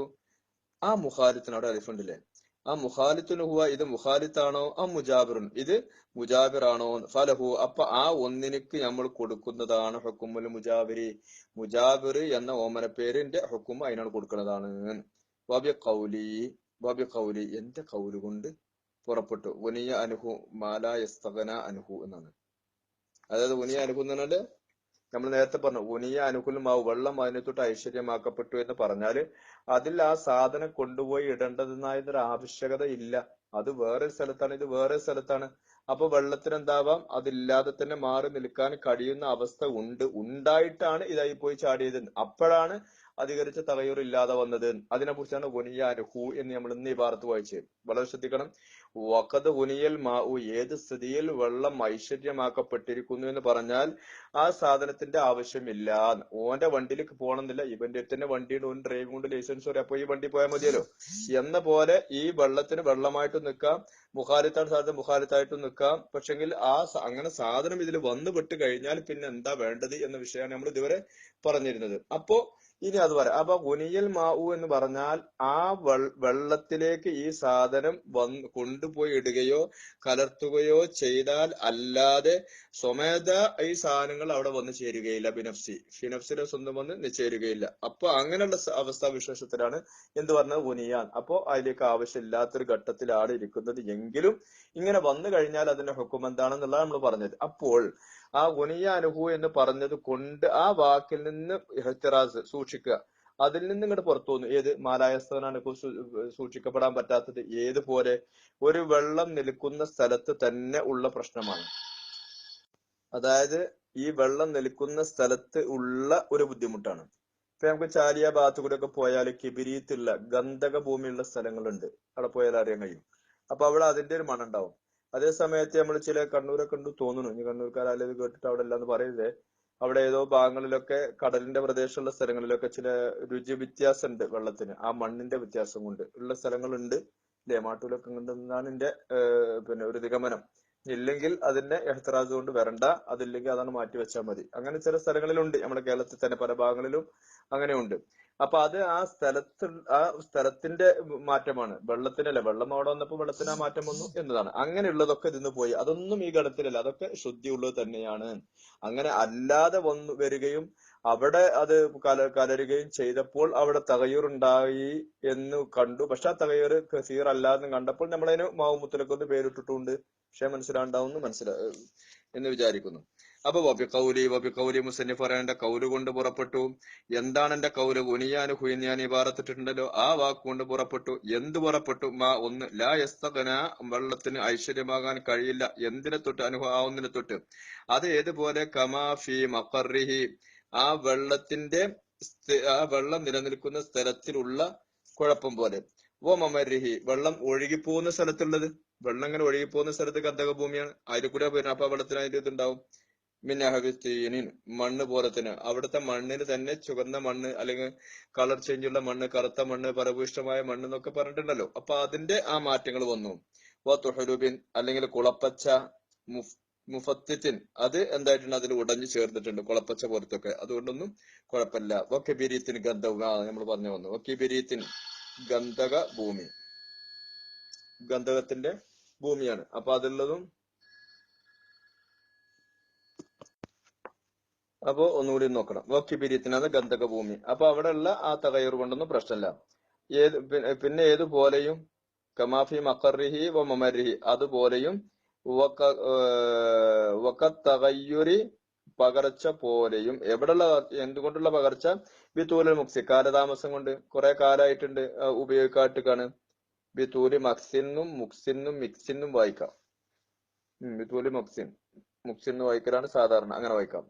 ആ മുഖാലിത്തിനോട് അലിഫുണ്ടില്ലേ, ആ മുഖാലിത്തുന് ഹുവ, ഇത് മുഖാലിത്താണോ, ആ മുജാബിറുൻ, ഇത് മുജാബിറാണോ? ഫലഹു, അപ്പൊ ആ ഒന്നിനിക്ക് നമ്മൾ കൊടുക്കുന്നതാണ് ഹുക്കുമുൽ മുജാബിരി, മുജാബിർ എന്ന ഓമനപ്പേരിന്റെ ഹുക്കും അതിനാണ് കൊടുക്കുന്നതാണ്. വബി കൗലി, വബി കൗലി, എന്റെ കൗല് കൊണ്ട് പുറപ്പെട്ടു. ഉനിയ അനുഹു മാലാ യസ്തഗന അനുഹു എന്നാണ്. അതായത് ഉനിയ അനുഹു എന്ന് പറഞ്ഞാല് നമ്മൾ നേരത്തെ പറഞ്ഞു, ഉനിയ അനുകൂലമാവും, വെള്ളം അതിനെ തൊട്ട് ഐശ്വര്യമാക്കപ്പെട്ടു എന്ന് പറഞ്ഞാല് അതിൽ ആ സാധനം കൊണ്ടുപോയി ഇടേണ്ടതെന്നായതൊരു ആവശ്യകത ഇല്ല. അത് വേറെ സ്ഥലത്താണ്, ഇത് വേറെ സ്ഥലത്താണ്. അപ്പൊ വെള്ളത്തിന് എന്താവാം, അതില്ലാതെ തന്നെ മാറി നിൽക്കാൻ കഴിയുന്ന അവസ്ഥ ഉണ്ടായിട്ടാണ് ഇതായി പോയി ചാടിയത്. അപ്പോഴാണ് അധികരിച്ച തകയൂർ ഇല്ലാതെ വന്നത്. അതിനെ കുറിച്ചാണ് ഉനിയ അനുഹു എന്ന് നമ്മൾ ഇന്ന് ഈ ഭാഗത്ത് വായിച്ചത്. വളരെ ശ്രദ്ധിക്കണം. വഖദ് ഉനിയൽ മാഉ, ഏത് സ്ഥിതിയിൽ വെള്ളം ഐശ്വര്യമാക്കപ്പെട്ടിരിക്കുന്നു എന്ന് പറഞ്ഞാൽ ആ സാധനത്തിന്റെ ആവശ്യമില്ല. ഓന്റെ വണ്ടിയിലേക്ക് പോകണമെന്നില്ല, ഇവന്റെ തന്നെ വണ്ടിയുടെ ഓൻ ഡ്രൈവിംഗ് കൊണ്ട് ലൈസൻസ് വരെ, അപ്പൊ ഈ വണ്ടി പോയാൽ മതിയല്ലോ എന്ന പോലെ ഈ വെള്ളത്തിന് വെള്ളമായിട്ട് നിൽക്കാം, മുഖാലിത്താണ് സാധനം മുഖാലിത്തായിട്ട് നിൽക്കാം. പക്ഷെങ്കിൽ അങ്ങനെ സാധനം ഇതിൽ വന്നു പെട്ട് കഴിഞ്ഞാൽ പിന്നെ എന്താ വേണ്ടത് എന്ന വിഷയമാണ് നമ്മൾ ഇതുവരെ പറഞ്ഞിരുന്നത്. അപ്പോ ഇനി അത് പറയാം. അപ്പൊ ഉനിയൽ മാവു എന്ന് പറഞ്ഞാൽ ആ വെള്ളത്തിലേക്ക് ഈ സാധനം കൊണ്ടുപോയി ഇടുകയോ കലർത്തുകയോ ചെയ്താൽ അല്ലാതെ സ്വമേധ ഈ സാധനങ്ങൾ അവിടെ വന്ന് ചേരുകയില്ല. ഫിനഫ്സിന്റെ സ്വന്തം വന്ന് ചേരുകയില്ല. അപ്പൊ അങ്ങനെയുള്ള അവസ്ഥാവിശേഷത്തിലാണ് എന്ത് പറഞ്ഞത്, ഉനിയാൻ. അപ്പോ അതിലേക്ക് ആവശ്യമില്ലാത്തൊരു ഘട്ടത്തിലാണ് ഇരിക്കുന്നത് എങ്കിലും ഇങ്ങനെ വന്നു കഴിഞ്ഞാൽ അതിന്റെ ഹുക്കും എന്താണെന്നുള്ളത് നമ്മൾ പറഞ്ഞത്. അപ്പോൾ ആ ഉനിയ അനുഹു എന്ന് പറഞ്ഞത് കൊണ്ട് ആ വാക്കിൽ നിന്ന് ഇഹ്തിറാസ് സൂക്ഷിക്കുക, അതിൽ നിന്ന് ഇങ്ങോട്ട് പുറത്തു വന്നു. ഏത് മാലായസ്ഥാനാണ് സൂക്ഷിക്കപ്പെടാൻ പറ്റാത്തത്? ഏതുപോലെ ഒരു വെള്ളം നിൽക്കുന്ന സ്ഥലത്ത് തന്നെ ഉള്ള പ്രശ്നമാണ്. അതായത് ഈ വെള്ളം നിൽക്കുന്ന സ്ഥലത്ത് ഉള്ള ഒരു ബുദ്ധിമുട്ടാണ്. ഇപ്പൊ നമുക്ക് ചാലിയ ഭാഗത്തു കൂടെ ഒക്കെ പോയാൽ കിബിരീത്തുള്ള ഗന്ധക ഭൂമിയുള്ള സ്ഥലങ്ങളുണ്ട്, അവിടെ പോയാൽ അറിയാൻ കഴിയും. അപ്പൊ അവിടെ അതിന്റെ ഒരു മണം ഉണ്ടാവും. അതേ സമയത്ത് നമ്മൾ ചില കണ്ണൂരൊക്കെ ഉണ്ട് തോന്നുന്നു, ഇനി കണ്ണൂർക്കാരത് കേട്ടിട്ട് അവിടെ അല്ലാന്ന് പറയുന്നത്, അവിടെ ഏതോ ഭാഗങ്ങളിലൊക്കെ കടലിന്റെ പ്രദേശമുള്ള സ്ഥലങ്ങളിലൊക്കെ ചില രുചി വ്യത്യാസം ഉണ്ട് വെള്ളത്തിന്, ആ മണ്ണിന്റെ വ്യത്യാസം കൊണ്ട് ഉള്ള സ്ഥലങ്ങളുണ്ട് അല്ലെ? മാട്ടൂലൊക്കെ ഉണ്ടെന്നാണ് എന്റെ പിന്നെ ഒരു നിഗമനം. ഇല്ലെങ്കിൽ അതിന്റെ എഹ്തറാസ് കൊണ്ട് വരണ്ട, അതില്ലെങ്കിൽ അതാണ് മാറ്റി വെച്ചാൽ മതി. അങ്ങനെ ചില സ്ഥലങ്ങളിലുണ്ട്, നമ്മുടെ കേരളത്തിൽ തന്നെ പല ഭാഗങ്ങളിലും അങ്ങനെ ഉണ്ട്. അപ്പൊ അത് ആ സ്ഥലത്തിന്റെ മാറ്റമാണ്, വെള്ളത്തിനല്ല. വെള്ളം അവിടെ വന്നപ്പോൾ വെള്ളത്തിന് ആ മാറ്റം വന്നു എന്നതാണ്. അങ്ങനെയുള്ളതൊക്കെ ഇതിന്ന് പോയി, അതൊന്നും ഈ ഗണത്തിലല്ല, അതൊക്കെ ശുദ്ധിയുള്ളത് തന്നെയാണ്. അങ്ങനെ അല്ലാതെ വരികയും അവിടെ അത് കലരുകയും ചെയ്തപ്പോൾ അവിടെ തകയൂറുണ്ടായി എന്ന് കണ്ടു. പക്ഷെ ആ തകയൂർ കസീർ അല്ലാന്ന് കണ്ടപ്പോൾ നമ്മളതിന് മാവുമുത്തലക്കൊന്ന് പേരിട്ടിട്ടുണ്ട്. പക്ഷെ മനസ്സിലാണ്ടാവുന്നു എന്ന് വിചാരിക്കുന്നു. അപ്പൊ വബി മുസന്നിഫ് പറയാൻ കൗല് കൊണ്ട് പുറപ്പെട്ടു. എന്താണ് എന്റെ കൗല്? ഉനിയാനുഹു എന്ന് ഞാൻ ഇബാറത്തിട്ടുണ്ടല്ലോ, ആ വാക്കുകൊണ്ട് പുറപ്പെട്ടു. എന്ത് പുറപ്പെട്ടു? ഒന്ന്, ലാ യസ്തഗന, വെള്ളത്തിന് ഐശ്വര്യമാകാൻ കഴിയില്ല. എന്തിനെ തൊട്ട്? അനുഹു, ആ ഒന്നിനെ തൊട്ട്. അത് ഏതുപോലെ? കമാ ഫി മഖറിഹി, ആ വെള്ളം നിലനിൽക്കുന്ന സ്ഥലത്തിലുള്ള കുഴപ്പം പോലെ. ഓ മമരിഹി, വെള്ളം ഒഴുകിപ്പോകുന്ന സ്ഥലത്തുള്ളത്. വെള്ളം ഇങ്ങനെ ഒഴുകിപ്പോകുന്ന സ്ഥലത്ത് ഗന്ധക ഭൂമിയാണ്, അതിൽ കൂടെ പോയിരുന്നു. അപ്പൊ വെള്ളത്തിന് അതിന്റെ ഇതുണ്ടാവും. മിന്നഹബിത്തീനിൻ, മണ്ണ് പോലെ തന്നെ. അവിടുത്തെ മണ്ണിന് തന്നെ ചുവന്ന മണ്ണ്, അല്ലെങ്കിൽ കളർ ചേഞ്ചുള്ള മണ്ണ്, കറുത്ത മണ്ണ്, ഫലഭൂയിഷ്ടമായ മണ്ണ് എന്നൊക്കെ പറഞ്ഞിട്ടുണ്ടല്ലോ. അപ്പൊ അതിന്റെ ആ മാറ്റങ്ങൾ വന്നു. ഓ തുഹരുബിൻ, അല്ലെങ്കിൽ കുളപ്പച്ച, മുഫത്തിൻ അത് എന്തായിട്ടുണ്ട് അതിൽ ഉടഞ്ഞു ചേർന്നിട്ടുണ്ട് കുളപ്പച്ച പുറത്തൊക്കെ, അതുകൊണ്ടൊന്നും കുഴപ്പമില്ല. വക്കിബിരീത്തിന് ഗന്ധവും നമ്മൾ പറഞ്ഞു വന്നു. വക്കിബിരീത്തിൻ ഗന്ധക ഭൂമി, ഗന്ധകത്തിന്റെ ഭൂമിയാണ്. അപ്പൊ അതുള്ളതും അപ്പോ ഒന്നുകൂടി നോക്കണം. വക്കിബിരീത്തിനാണ് ഗന്ധക ഭൂമി. അപ്പൊ അവിടെ ഉള്ള ആ തകയർ കൊണ്ടൊന്നും പ്രശ്നമില്ല. പിന്നെ ഏതുപോലെയും കമാഫി മഖറിഹി വ മമരിഹി അതുപോലെയും വക്കത്തകയ്യുരി പകർച്ച പോലെയും. എവിടെയുള്ള എന്തുകൊണ്ടുള്ള പകർച്ച? ബിത്തൂലൽ മുക്സി കാലതാമസം കൊണ്ട്, കുറെ കാലമായിട്ടുണ്ട് ഉപയോഗിക്കാട്ടിക്കാണ്. ബിത്തൂലി മക്സിന്നും മുക്സിന്നും മിക്സിന്നും വായിക്കാം. ബിത്തൂലി മുക്സിൻ മുക്സിന്ന് വായിക്കലാണ് സാധാരണ, അങ്ങനെ വായിക്കാം.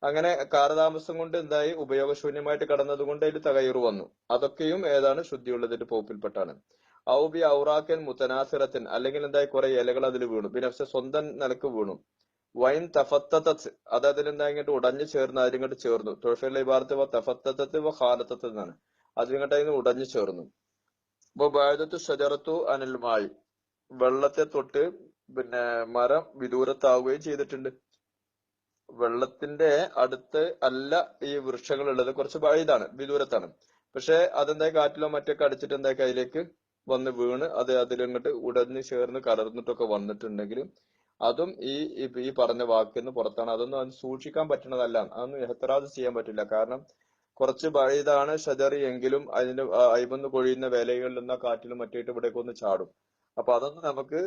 അങ്ങനെ കാലതാമസം കൊണ്ട് എന്തായി ഉപയോഗശൂന്യമായിട്ട് കടന്നത് കൊണ്ട് അതിൽ തകയറ് വന്നു. അതൊക്കെയും ഏതാണ് ശുദ്ധിയുള്ളതിന്റെ പോപ്പിൽപ്പെട്ടാണ്. ഔബി ഔറാക്കൻ മുത്തനാസിറത്തിൻ അല്ലെങ്കിൽ എന്തായി കുറെ ഇലകൾ അതിൽ വീണു, പിന്നെ സ്വന്തം നിലക്ക് വീണു. വൈൻ തഫത്തത്ത് അത് അതിലെന്തായിട്ട് ഉടഞ്ഞു ചേർന്ന് അതിലിങ്ങോട്ട് ചേർന്നു. തൊഴിലുള്ള ഇബാറത്ത് തഫത്തത്ത് ഖാലത്തത്ത് എന്നാണ്. അതിലിങ്ങോട്ട് അതിന് ഉടഞ്ഞു ചേർന്നു. ഇപ്പൊ ബാധത്ത് ഷജറത്തു അനിൽമായി വെള്ളത്തെ തൊട്ട് പിന്നെ മരം വിദൂരത്താവുകയും ചെയ്തിട്ടുണ്ട്. വെള്ളത്തിന്റെ അടുത്ത് അല്ല ഈ വൃക്ഷങ്ങൾ ഉള്ളത്, കുറച്ച് ഇതാണ് വിദൂരത്താണ്. പക്ഷെ അതെന്തായി കാറ്റിലോ മറ്റൊക്കെ അടിച്ചിട്ട് എന്തായി അതിലേക്ക് വന്ന് വീണ് അത് അതിലങ്ങോട്ട് ഉടഞ്ഞ് ചേർന്ന് കലർന്നിട്ടൊക്കെ വന്നിട്ടുണ്ടെങ്കിലും അതും ഈ പറഞ്ഞ വാക്കിന്ന് പുറത്താണ്. അതൊന്നും അത് സൂക്ഷിക്കാൻ പറ്റുന്നതല്ല, അതൊന്നും എഹ്തറാസ് ചെയ്യാൻ പറ്റില്ല. കാരണം കുറച്ച് ഇതാണ് ഷജറി എങ്കിലും അതിന്റെ അയിമന്ന് കൊഴിയുന്ന വേലകളിൽ നിന്ന കാറ്റിലും മറ്റേട്ട് ഇവിടേക്ക് ഒന്ന് ചാടും. അപ്പൊ അതൊന്നും നമുക്ക്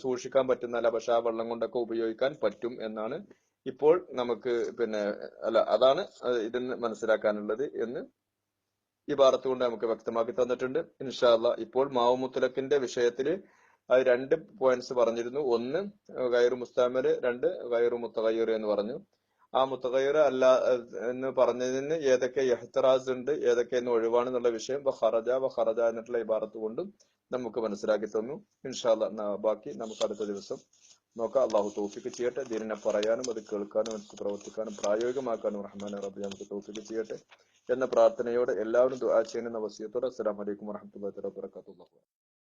സൂക്ഷിക്കാൻ പറ്റുന്നതല്ല. പക്ഷെ ആ വെള്ളം കൊണ്ടൊക്കെ ഉപയോഗിക്കാൻ പറ്റും എന്നാണ് ഇപ്പോൾ നമുക്ക് അതാണ് ഇതിന് മനസ്സിലാക്കാനുള്ളത് എന്ന് ഈ ഭാഗത്ത് കൊണ്ട് നമുക്ക് വ്യക്തമാക്കി തന്നിട്ടുണ്ട്. ഇൻഷാ അല്ലാഹ് ഇപ്പോൾ മാവു മുത്തലക്കിന്റെ വിഷയത്തില് അത് 2 പോയിന്റ്സ് പറഞ്ഞിരുന്നു. ഒന്ന് ഗൈറു മുസ്താമിർ, 2 ഗൈറു മുത്തഗയ്യിർ എന്ന് പറഞ്ഞു. ആ മുത്തഗയ്യിർ അല്ല എന്ന് പറഞ്ഞതിന് ഏതൊക്കെ ഇഹ്തിറാസ് ഉണ്ട്, ഏതൊക്കെ ഒഴിവാണെന്നുള്ള വിഷയം വഖറജ എന്നിട്ടുള്ള ഇബാറത്ത് കൊണ്ടും നമുക്ക് മനസ്സിലാക്കി തന്നു. ഇൻഷാ അല്ലാഹ് ബാക്കി നമുക്ക് അടുത്ത ദിവസം നോക്കാം. അള്ളാഹു തൗഫീഖ് ചെയ്യട്ടെ. ദീനിനെ പറയാനും അത് കേൾക്കാനും നമുക്ക് പ്രവർത്തിക്കാനും പ്രായോഗികമാക്കാനും റഹ്മാൻ റബ്ബി നമുക്ക് തൗഫീഖ് ചെയ്യട്ടെ എന്ന പ്രാർത്ഥനയോടെ എല്ലാവരും ദുആ ചെയ്യുന്ന വസിയത്തോടെ അസ്സലാമു അലൈക്കും വറഹ്മത്തുള്ളാഹി വബറകാതുഹു.